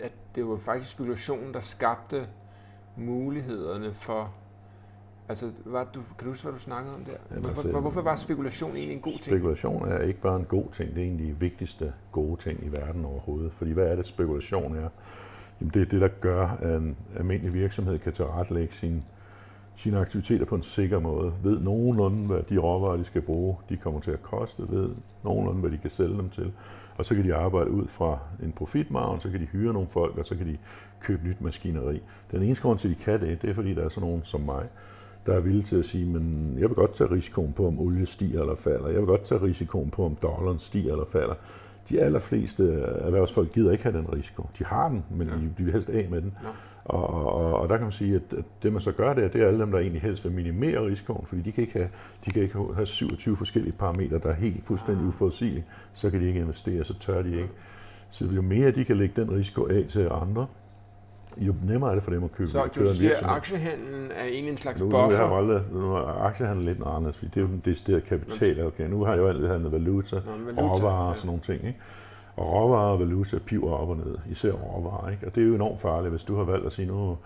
at det var faktisk spekulationen, der skabte mulighederne for... Altså, kan du huske, hvad du snakkede om der? Hvorfor var spekulation egentlig en god ting? Spekulation er ikke bare en god ting, det er egentlig de vigtigste gode ting i verden overhovedet. Fordi hvad er det, spekulation er? Jamen, det er det, der gør, at en almindelig virksomhed kan tilrettelægge sine aktiviteter på en sikker måde. Ved nogenlunde, hvad de råvarer, de skal bruge, de kommer til at koste. Ved nogenlunde, hvad de kan sælge dem til. Og så kan de arbejde ud fra en profitmargen, så kan de hyre nogle folk, og så kan de købe nyt maskineri. Den eneste grund til, at de kan det, det er, fordi der er sådan nogen som mig, der er villige til at sige, men jeg vil godt tage risikoen på, om olie stiger eller falder. Jeg vil godt tage risikoen på, om dollaren stiger eller falder. De allerfleste erhvervsfolk gider ikke have den risiko. De har den, men de vil helst af med den. Og der kan man sige, at det man så gør, det er alle dem, der egentlig helst vil minimere risikoen, fordi de kan ikke have 27 forskellige parametre, der er helt fuldstændig uforudsigelige. Så kan de ikke investere, så tør de ikke. Så jo mere de kan lægge den risiko af til andre, jo nemmere er det for dem at købe. Så du siger, at aktiehandlen er egentlig en slags buffer? Nu er aktiehandlen lidt noget andet, fordi det er jo den deciderede kapital. Okay. Nu har jeg jo altid handlet valuta, råvarer og sådan nogle ting. Ikke? Og råvarer og valuta piver op og ned, især råvarer. Ikke? Og det er jo enormt farligt, hvis du har valgt at sige, nu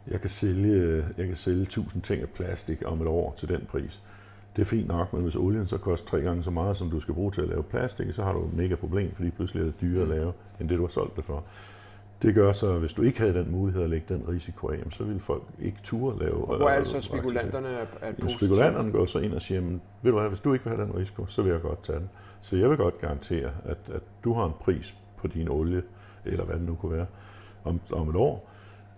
jeg kan sælge 1000 ting af plastik om et år til den pris. Det er fint nok, men hvis olien så koster 3 gange så meget, som du skal bruge til at lave plastik, så har du et mega problem, fordi pludselig er det dyrere at lave, end det du har solgt det for. Det gør så, at hvis du ikke havde den mulighed at lægge den risiko af, så ville folk ikke turde lave... Hvor er det så spekulanterne er positive? Spekulanterne går så ind og siger, men ved du hvad, hvis du ikke vil have den risiko, så vil jeg godt tage den. Så jeg vil godt garantere, at du har en pris på din olie, eller hvad det nu kunne være, om et år.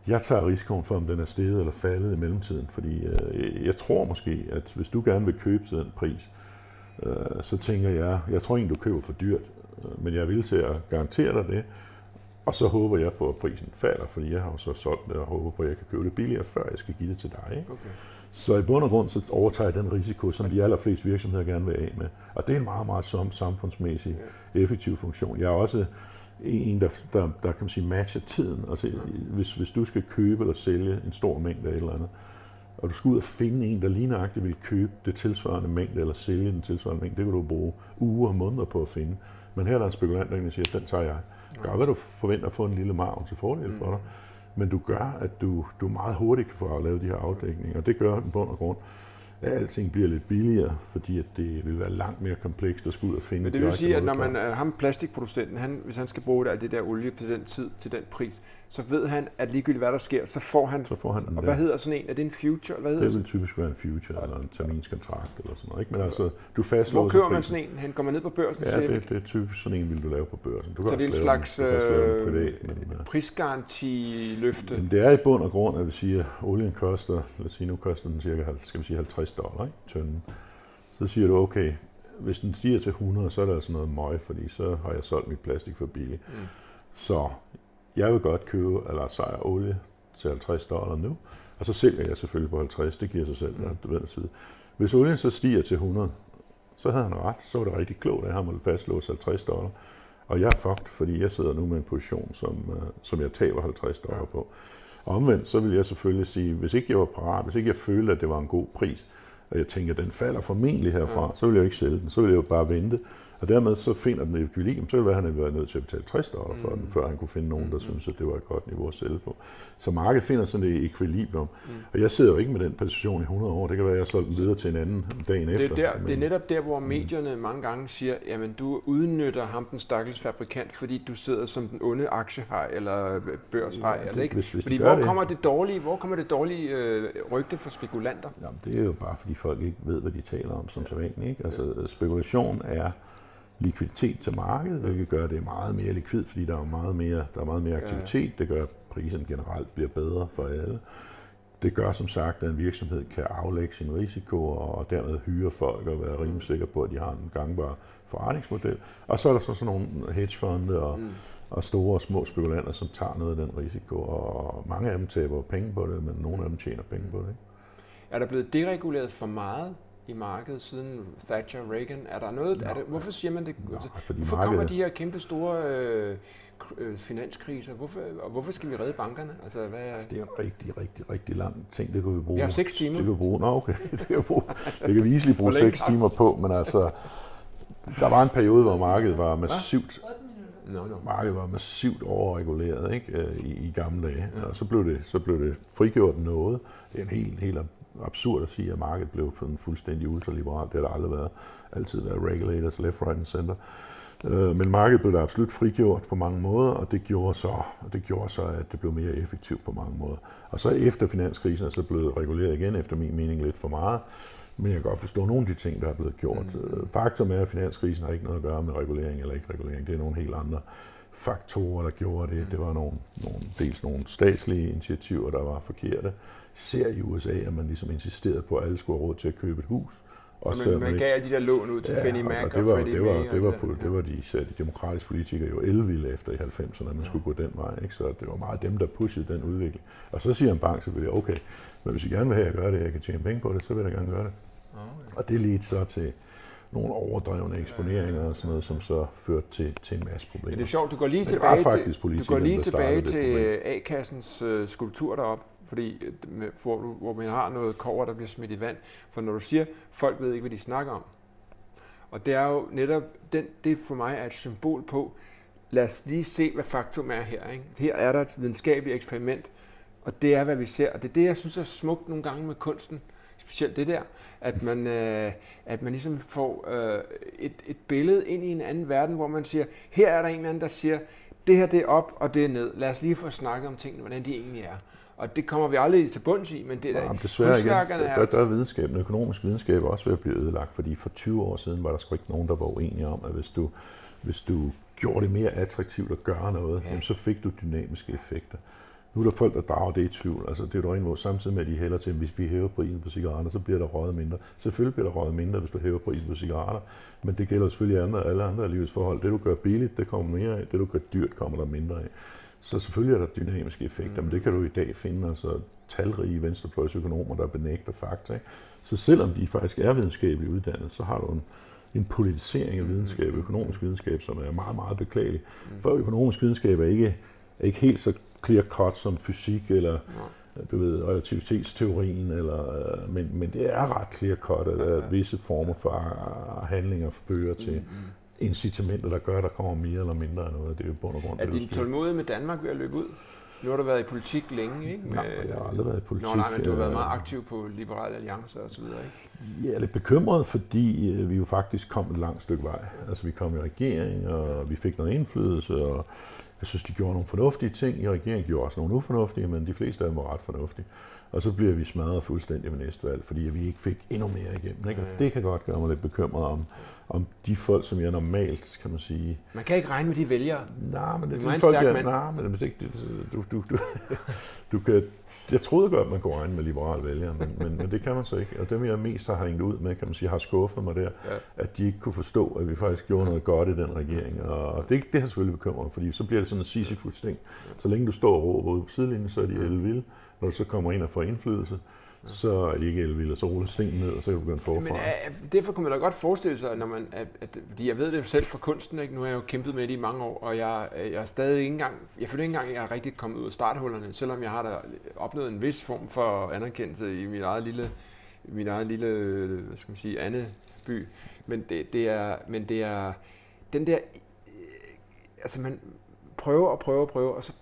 Jeg tager risikoen for, om den er steget eller faldet i mellemtiden, fordi jeg tror måske, at hvis du gerne vil købe til den pris, så tænker jeg tror ikke, du køber for dyrt, men jeg er villig til at garantere dig det. Og så håber jeg på, at prisen falder, fordi jeg har jo så solgt det og håber på, at jeg kan købe det billigere, før jeg skal give det til dig. Ikke? Okay. Så i bund og grund så overtager jeg den risiko, som de allerfleste virksomheder gerne vil af med. Og det er en meget, meget samfundsmæssig effektiv funktion. Jeg er også en, der kan man sige, matcher tiden. Altså, hvis du skal købe eller sælge en stor mængde af et eller andet, og du skal ud og finde en, der lige nøjagtigt vil købe det tilsvarende mængde, eller sælge den tilsvarende mængde, det kan du bruge uger og måneder på at finde. Men her er der en spekulant, der siger, at den tager jeg. Gør, hvad du forventer at få en lille margen til fordel for dig, men du gør, at du meget hurtigt kan få lavet de her afdækninger, og det gør i bund og grund, at alting bliver lidt billigere, fordi at det vil være langt mere komplekst at skulle ud og finde. Men det vil sige, at når man ham plastikproducenten, hvis han skal bruge alt det der olie til den tid, til den pris, så ved han, at ligegyldigt hvad der sker, så får han den. Og hvad hedder sådan en? Er det en future? Hvad det vil typisk være en future eller en terminskontrakt eller sådan noget. Ikke? Men altså, du fastslår. Hvor køber man sådan en? Han kommer ned på børsen? Ja, det er typisk sådan en, vil du lave på børsen. Du så det er en slags prisgarantiløfte? Det er i bund og grund, at vi siger, at olien koster, lad os sige, nu koster den cirka, skal vi sige $50, ikke? Tønden. Så siger du, okay, hvis den stiger til 100, så er der altså noget møg, fordi så har jeg solgt mit plastik for billigt. Så jeg vil godt købe eller sejre olie til $50 nu, og så sælger jeg selvfølgelig på 50, det giver sig selv. Hvis olien så stiger til 100, så havde han ret, så var det rigtig klogt, at han måtte fastlåse $50. Og jeg er fucked, fordi jeg sidder nu med en position, som jeg taber $50 på. Og omvendt, så vil jeg selvfølgelig sige, hvis ikke jeg var parat, hvis ikke jeg følte, at det var en god pris, og jeg tænker, at den falder formentlig herfra, så vil jeg jo ikke sælge den, så vil jeg jo bare vente. Og dermed så finder den et ekvilibrium, så vil han have været nødt til at betale $60 for den, før han kunne finde nogen, der synes, at det var et godt niveau at sælge på. Så markedet finder sådan et ekvilibrium. Og jeg sidder jo ikke med den position i 100 år. Det kan være, at jeg solgte den videre til en anden dagen efter. Det er netop der, hvor medierne mange gange siger, jamen du udnytter ham, den stakkels fabrikant, fordi du sidder som den onde aktiehaj eller børshaj. Eller ikke? Fordi hvor kommer det dårlige rygte for spekulanter? Jamen, det er jo bare, fordi folk ikke ved, hvad de taler om som sædvanligt, ikke? Altså spekulation er likviditet til markedet, hvilket gør, at det er meget mere likvid, fordi der er meget mere aktivitet. Det gør, at prisen generelt bliver bedre for alle. Det gør som sagt, at en virksomhed kan aflægge sin risiko og dermed hyre folk og være rimelig sikker på, at de har en gangbar forretningsmodel. Og så er der så sådan nogle hedgefonde og store og små spekulanter, som tager noget af den risiko, og mange af dem taber penge på det, men nogle af dem tjener penge på det. Ikke? Er der blevet dereguleret for meget i markedet siden Thatcher og Reagan? Er der noget? Hvorfor siger man det? Hvorfor kommer de her kæmpe store finanskriser? Hvorfor skal vi redde bankerne? Altså, hvad er... Det er en rigtig lang ting, det kunne vi bruge. Vi har 6 timer. Det kan vi bruge. Nå, okay. Det kan vi easily bruge 6 timer på, men altså, der var en periode, hvor markedet var massivt. Markedet var massivt overreguleret, ikke? I gamle dage, og så blev det frigjort noget. Det er en helt absurd at sige, at markedet blev fuldstændig ultraliberalt. Det har der aldrig været. Altid været regulators, left, right and center. Men markedet blev der absolut frigjort på mange måder, og det gjorde så, at det blev mere effektivt på mange måder. Og så efter finanskrisen er så blevet reguleret igen, efter min mening lidt for meget. Men jeg kan godt forstå nogle af de ting, der er blevet gjort. Faktum er, at finanskrisen har ikke noget at gøre med regulering eller ikke regulering. Det er nogle helt andre faktorer, der gjorde det. Det var dels nogle statslige initiativer, der var forkerte. Ser i USA, at man ligesom insisterede på, at alle skulle have råd til at købe et hus. Man gav alle de der lån ud til Fannie Mae og Freddie Mae. Det var de demokratiske politikere jo elvilde efter i 90'erne, at man skulle gå den vej. Ikke? Så det var meget dem, der pushede den udvikling. Og så siger en bank selvfølgelig, okay, men hvis I gerne vil have, at jeg gør det, jeg kan tjene penge på det, så vil jeg gerne gøre det. Og det ledte så til nogle overdrevne eksponeringer og sådan noget, som så førte til en masse problemer. Det er sjovt, du går lige tilbage til A-kassens skulptur deroppe, fordi hvor man har noget kobber, der bliver smidt i vand. For når du siger, folk ved ikke, hvad de snakker om. Og det er jo netop, det for mig er et symbol på, lad os lige se, hvad faktum er her. Ikke? Her er der et videnskabeligt eksperiment, og det er, hvad vi ser. Og det er det, jeg synes er smukt nogle gange med kunsten. Specielt det der, at man ligesom får et billede ind i en anden verden, hvor man siger, her er der en eller anden, der siger, det her det er op, og det er ned. Lad os lige få snakket om tingene, hvordan de egentlig er. Og det kommer vi aldrig til bunds i, men det der kunstværkerne er... Der er videnskab, den økonomiske videnskab også ved at blive ødelagt, fordi for 20 år siden var der sgu ikke nogen, der var uenige om, at hvis du gjorde det mere attraktivt at gøre noget, jamen, så fik du dynamiske effekter. Nu er der folk, der drager det i tvivl. Altså, det er jo rent samtidig med, at de hælder til, at hvis vi hæver prisen på cigaretter, så bliver der røget mindre. Selvfølgelig bliver der røget mindre, hvis du hæver prisen på cigaretter, men det gælder selvfølgelig alle andre af livets forhold. Det, du gør billigt, det kommer mere af. Det, du gør dyrt, kommer der mindre af. Så selvfølgelig er der dynamiske effekter, men det kan du i dag finde, altså talrige venstrefløjsøkonomer, der benægter fakta. Ikke? Så selvom de faktisk er videnskabeligt uddannet, så har du en politisering af videnskab, økonomisk videnskab, som er meget, meget beklagelig. For økonomisk videnskab er ikke helt så clear cut som fysik eller relativitetsteorien, men det er ret clear cut, at visse former for handlinger fører til incitamenter, der gør, at der kommer mere eller mindre af noget. Det er jo bund og grund. Er din tålmodighed med Danmark ved at løbe ud? Nu har du været i politik længe, ikke? Nej, jeg har aldrig været i politik. Nej, men du har været meget aktiv på Liberal Alliance og så videre, ikke? Jeg er lidt bekymret, fordi vi jo faktisk kom et langt stykke vej. Altså, vi kom i regering, og vi fik noget indflydelse, og jeg synes, de gjorde nogle fornuftige ting. I regeringen gjorde også nogle ufornuftige, men de fleste af dem var ret fornuftige. Og så bliver vi smadret fuldstændig ved næste valg, fordi vi ikke fik endnu mere igennem. Ikke? Og det kan godt gøre mig lidt bekymret om de folk, som jeg normalt, kan man sige... Man kan ikke regne med de vælgere. Nej, men det er folk, du kan... Jeg troede godt, man kunne regne med liberale vælgere, men det kan man så ikke. Og dem, jeg mest har hængt ud med, kan man sige, har skuffet mig der, at de ikke kunne forstå, at vi faktisk gjorde noget godt i den regering. Og det har selvfølgelig bekymret mig, fordi så bliver det sådan en Sisyfus ting. Så længe du står og råber ude på sidelinjen, så er de elvilde. Når du så kommer ind og får indflydelse, så er de ikke elvilde, og så ruller stenen ned, og så kan du begynde forfra. Men derfor kunne man da godt forestille sig, når man, fordi jeg ved det jo selv fra kunsten, ikke? Nu har jeg jo kæmpet med det i mange år, og jeg er stadig ikke engang, jeg føler ikke engang, at jeg er rigtig kommet ud af starthullerne, selvom jeg har da oplevet en vis form for anerkendelse i mit eget lille, hvad skal man sige, andet by. Men det er den der, altså man prøver, og så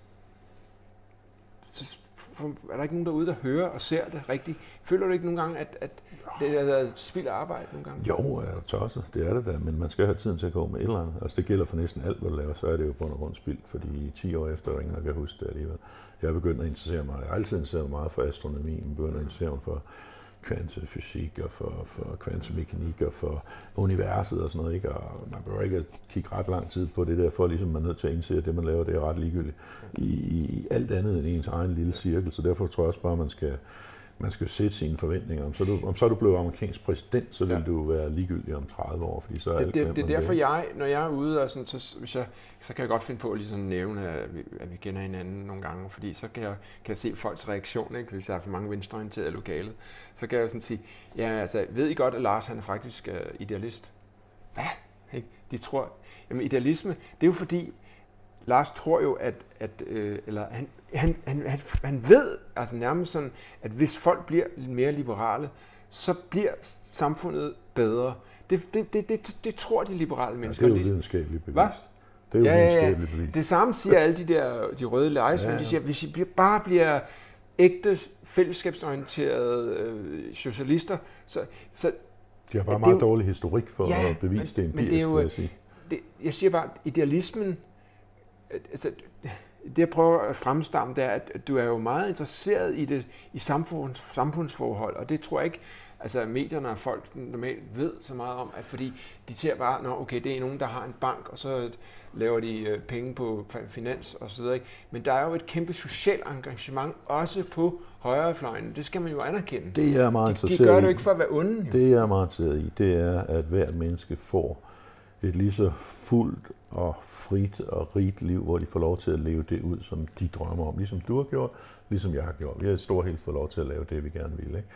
er der ikke nogen derude, der hører og ser det rigtigt. Føler du ikke nogle gange, at det er spild af arbejde nogle gange? Jo, jeg er tosset. Det er det da, men man skal have tiden til at gå med et eller andet. Altså det gælder for næsten alt, hvad du laver, så er det jo på en grund spild, fordi 10 år efter er der ingen, der kan huske det alligevel. Jeg er begyndt at interessere mig, jeg har altid interesseret mig meget for astronomi, jeg begynder at interessere mig for kvantefysik og for kvantemekanik og for universet og sådan noget, ikke? Og man behøver ikke at kigge ret lang tid på det der, for ligesom man er nødt til at indse, at det man laver, det er ret ligegyldigt i alt andet end ens egen lille cirkel, så derfor tror jeg også bare, at man skal sætte sine forventninger. Om så er du blevet amerikansk præsident, så vil du være ligegyldig om 30 år, fordi så er det er derfor, når jeg er ude, og sådan, så kan jeg godt finde på at ligesom nævne, at vi kender hinanden nogle gange, fordi så kan jeg se folks reaktion, ikke? Hvis der er for mange venstreorienterede lokalet, så kan jeg sådan sige, ja, altså, ved I godt, at Lars han er faktisk idealist? Hvad? Ikke? De tror, jamen idealisme, det er jo fordi, Lars tror jo, eller han ved, altså nærmest sådan, at hvis folk bliver mere liberale, så bliver samfundet bedre. Det tror de liberale mennesker. Ja, det er jo videnskabeligt bevist. Hvad? Det er jo videnskabeligt bevist. Det samme siger alle de røde lejesvend. De siger, hvis I bare bliver ægte, fællesskabsorienterede socialister, så de har bare meget dårlig historik for at bevise det empirisk, vil jeg sige. Jeg siger bare, idealismen, altså, det jeg prøver at fremstamme, det er, at du er jo meget interesseret i samfundsforhold, og det tror jeg ikke, altså medierne og folk normalt ved så meget om, at fordi de ser bare, okay, det er nogen, der har en bank, og så laver de penge på finans og så videre. Men der er jo et kæmpe socialt engagement, også på højrefløjen. Det skal man jo anerkende. Det er meget interesseret de gør det jo ikke for at være onde. Jo. Det jeg er meget interesseret i, det er, at hvert menneske får et lige så fuldt og frit og rigt liv, hvor de får lov til at leve det ud, som de drømmer om. Ligesom du har gjort, ligesom jeg har gjort. Vi har et stort helt fået lov til at lave det, vi gerne vil. Ikke?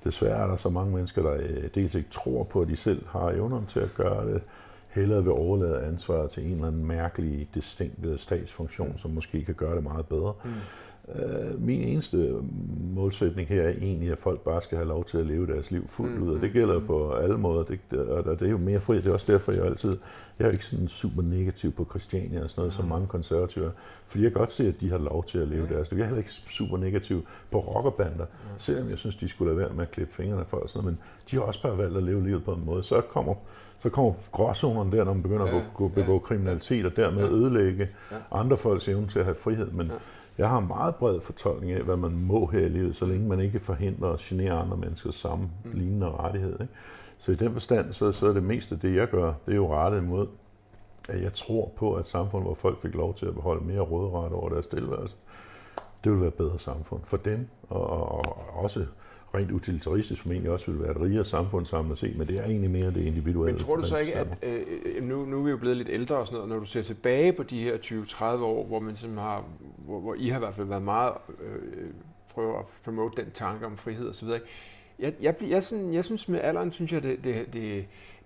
Desværre er der så mange mennesker, der dels ikke tror på, at de selv har evnerne til at gøre det, hellere vil overlade ansvaret til en eller anden mærkelig, distinkt statsfunktion, som måske kan gøre det meget bedre. Min eneste målsætning her er egentlig, at folk bare skal have lov til at leve deres liv fuldt ud, og det gælder på alle måder, og det er jo mere fri. Det er også derfor, jeg er ikke sådan super negativ på Christiania og sådan noget, som mange konservative, fordi jeg kan godt se, at de har lov til at leve deres liv. Jeg er heller ikke super negativ på rockerbander, selvom jeg synes, de skulle lade være med at klippe fingrene for og sådan noget, men de har også bare valgt at leve livet på en måde. Så kommer gråzonerne der, når man begynder at begå kriminalitet og dermed ødelægge andre folks evne til at have frihed, men jeg har en meget bred fortolkning af, hvad man må her i livet, så længe man ikke forhindrer og generer andre menneskers samme lignende rettighed. Ikke? Så i den forstand, så er det meste det, jeg gør, det er jo rettet imod, at jeg tror på, at et samfund, hvor folk fik lov til at beholde mere råderet over deres tilværelse, det vil være et bedre samfund for dem, og også rent utilitaristisk formentlig også vil være et rigere samfund samlet set, men det er egentlig mere det individuelle. Men tror du så ikke, at nu er vi jo blevet lidt ældre og sådan noget, når du ser tilbage på de her 20-30 år, hvor man simpelthen hvor I har i hvert fald været meget prøver at promote den tanke om frihed og så videre. Jeg synes med alderen, synes jeg,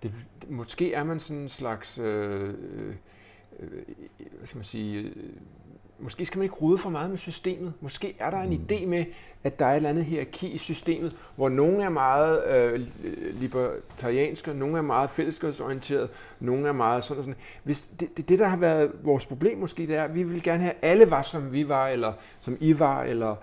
det måske er man sådan en slags, hvad skal man sige, måske skal man ikke rode for meget med systemet. Måske er der en idé med, at der er et eller andet hierarki i systemet, hvor nogle er meget libertarianske, nogle er meget fællesskabsorienterede, nogle er meget sådan og sådan. Hvis det, der har været vores problem måske, det er, at vi vil gerne have, at alle var, som vi var, eller som I var, eller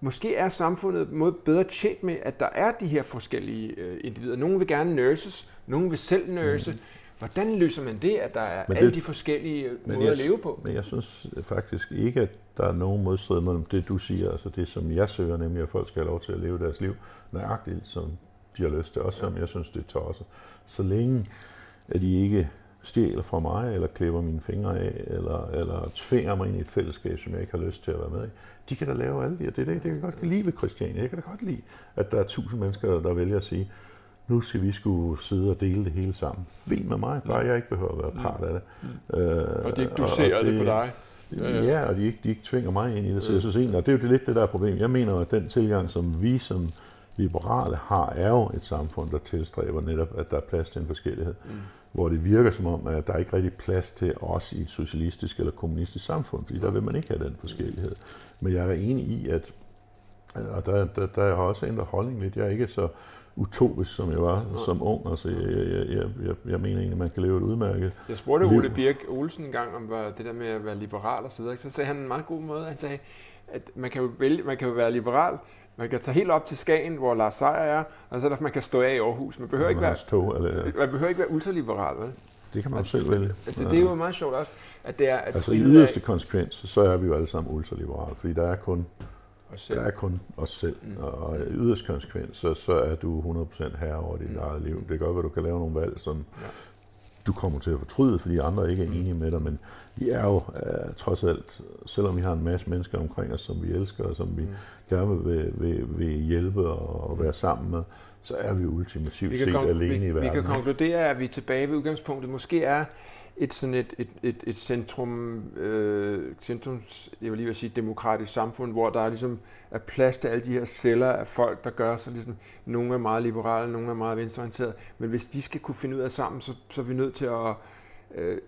måske er samfundet bedre tjent med, at der er de her forskellige individer. Nogle vil gerne nurses, nogle vil selv nurse. Hvordan løser man det, at der er alle de forskellige måder at leve på? Men jeg synes faktisk ikke, at der er nogen modstrid mellem det, du siger, altså det, som jeg søger, nemlig at folk skal have lov til at leve deres liv nøjagtigt, som de har lyst til, også som jeg synes, det er tosset. Så længe, at de ikke stjæler fra mig, eller klipper mine fingre af, eller tvinger mig ind i et fællesskab, som jeg ikke har lyst til at være med i. De kan da lave alle det, og det kan jeg godt lide ved Christiania. Jeg kan da godt lide, at der er 1000 mennesker, der vælger at sige, nu skal vi skulle sidde og dele det hele sammen. Fint med mig, bare jeg ikke behøver at være part af det. Og det ikke doserer det på dig. Ja, og de ikke tvinger mig ind i det. Så jeg synes egentlig, og det er jo lidt det der problem. Jeg mener, at den tilgang, som vi som liberale har, er jo et samfund, der tilstræber netop, at der er plads til en forskellighed. Hvor det virker som om, at der er ikke rigtig plads til os i et socialistisk eller kommunistisk samfund, fordi der vil man ikke have den forskellighed. Men jeg er enig i, at og der har også ændret holdning lidt. Jeg er ikke så utopisk, som jeg var som ung. Altså, jeg mener egentlig, at man kan leve et udmærket. Jeg spurgte Ole Birk Olsen en gang om det der med at være liberal og så videre. Så sagde han en meget god måde. Han sagde, at man kan jo være liberal. Man kan tage helt op til Skagen, hvor Lars Seier er, og så man kan stå af i Aarhus. Man behøver ikke være ultraliberal, vel? Det kan man jo selv vælge. Altså, det er jo meget sjovt også, at det er... At altså i yderste konsekvens, så er vi jo alle sammen ultraliberale, fordi der er kun os selv. Og i yderste konsekvens, så er du 100% herre over dit eget liv. Det gør, at du kan lave nogle valg, som du kommer til at fortryde, fordi andre ikke er enige med dig, men vi er jo trods alt, selvom vi har en masse mennesker omkring os, som vi elsker, og som vi gerne vil hjælpe og være sammen med, så er vi ultimativt set alene i verden. Vi kan konkludere, at vi er tilbage ved udgangspunktet. Måske er et centrum, jeg vil lige sige demokratisk samfund, hvor der ligesom er plads til alle de her celler af folk, der gør sig ligesom, nogle er meget liberale, nogle er meget venstreorienterede, men hvis de skal kunne finde ud af sammen, så er vi nødt til at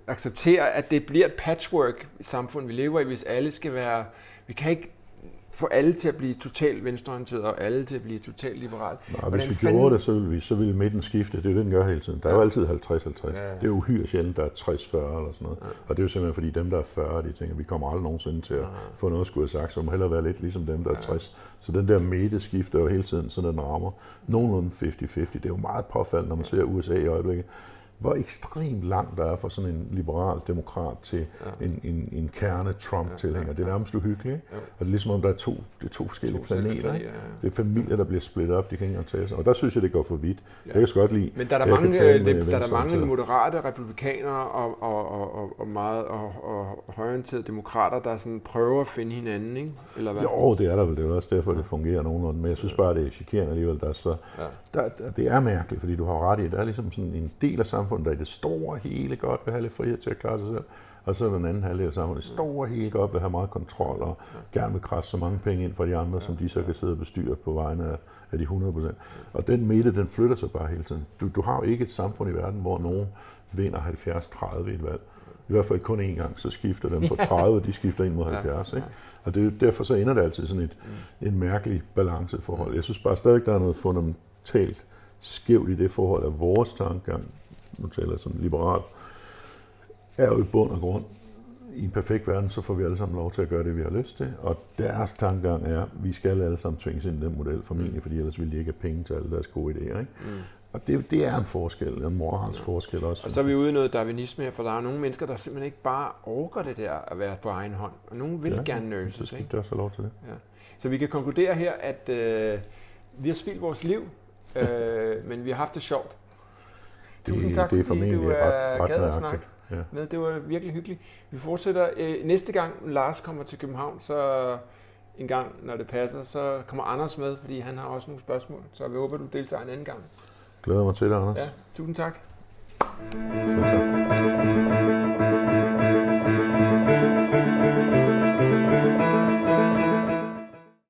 acceptere, at det bliver et patchwork i samfundet, vi lever i, hvis alle skal være, vi kan ikke få alle til at blive totalt venstreorienteret og alle til at blive totalt liberale. Nej, hvis vi gjorde det, så ville midten skifte. Det er det, den gør hele tiden. Der er jo altid 50-50. Det er uhyre sjældent, der er 60-40 eller sådan noget. Og det er jo simpelthen fordi dem, der er 40, de tænker, vi kommer aldrig nogensinde til at få noget skulle have sagt, så må hellere være lidt ligesom dem, der er 60. Så den der midte skifter jo hele tiden, så den rammer nogenlunde 50-50. Det er jo meget påfaldende, når man ser USA i øjeblikket. Hvor ekstremt langt der er fra sådan en liberal demokrat til en kerne Trump-tilhænger. Det er nærmest uhyggeligt, ikke? Og det er ligesom om, der er to forskellige planeter. Ikke? Det er familier, der bliver splittet op, de kan ikke engang tale sig. Og der synes jeg, det går for vidt. Jeg kan godt lide. Men der er mange moderate republikanere og meget højreorienterede demokrater, der sådan prøver at finde hinanden, ikke? Eller hvad? Jo, det er der vel. Det er også derfor, det fungerer nogenlunde. Men jeg synes bare, det er chikerende alligevel. Det er mærkeligt, fordi du har ret i, det er ligesom sådan en del af samfundet, der i det store hele godt vil have lidt frihed til at klare sig selv, og så er den anden halvdel af samfundet, det store hele godt vil have meget kontrol, og gerne vil krasse så mange penge ind fra de andre, som de så kan sidde og bestyre på vegne af de 100%. Og den midte, den flytter sig bare hele tiden. Du har jo ikke et samfund i verden, hvor nogen vinder 70-30 i et valg. I hvert fald kun én gang, så skifter dem på 30, de skifter ind mod 70. Ikke? Og derfor så ender det altid sådan et mærkeligt balanceforhold. Jeg synes bare stadig, der er noget fundamentalt skævt i det forhold, at vores tankegang, nu taler jeg sådan liberalt, er jo i bund og grund, i en perfekt verden, så får vi alle sammen lov til at gøre det, vi har lyst til. Og deres tankegang er, at vi skal alle sammen tvinges ind i den model formentlig, fordi ellers ville de ikke have penge til alle deres gode idéer. Ikke? Og det er en forskel, en moralsk forskel også. Og så er vi ude i noget darwinisme her, for der er nogle mennesker, der simpelthen ikke bare orker det der at være på egen hånd. Og nogle vil gerne nurses. Det er også lov til det. Ja. Så vi kan konkludere her, at vi har spildt vores liv, men vi har haft det sjovt. Tusind tak, det er fordi du gad at snakke med. Det var virkelig hyggeligt. Vi fortsætter næste gang Lars kommer til København, så en gang, når det passer, så kommer Anders med, fordi han har også nogle spørgsmål. Så vi håber, du deltager en anden gang. Glæder mig til det, Anders. Ja, tusind tak. Tusind tak.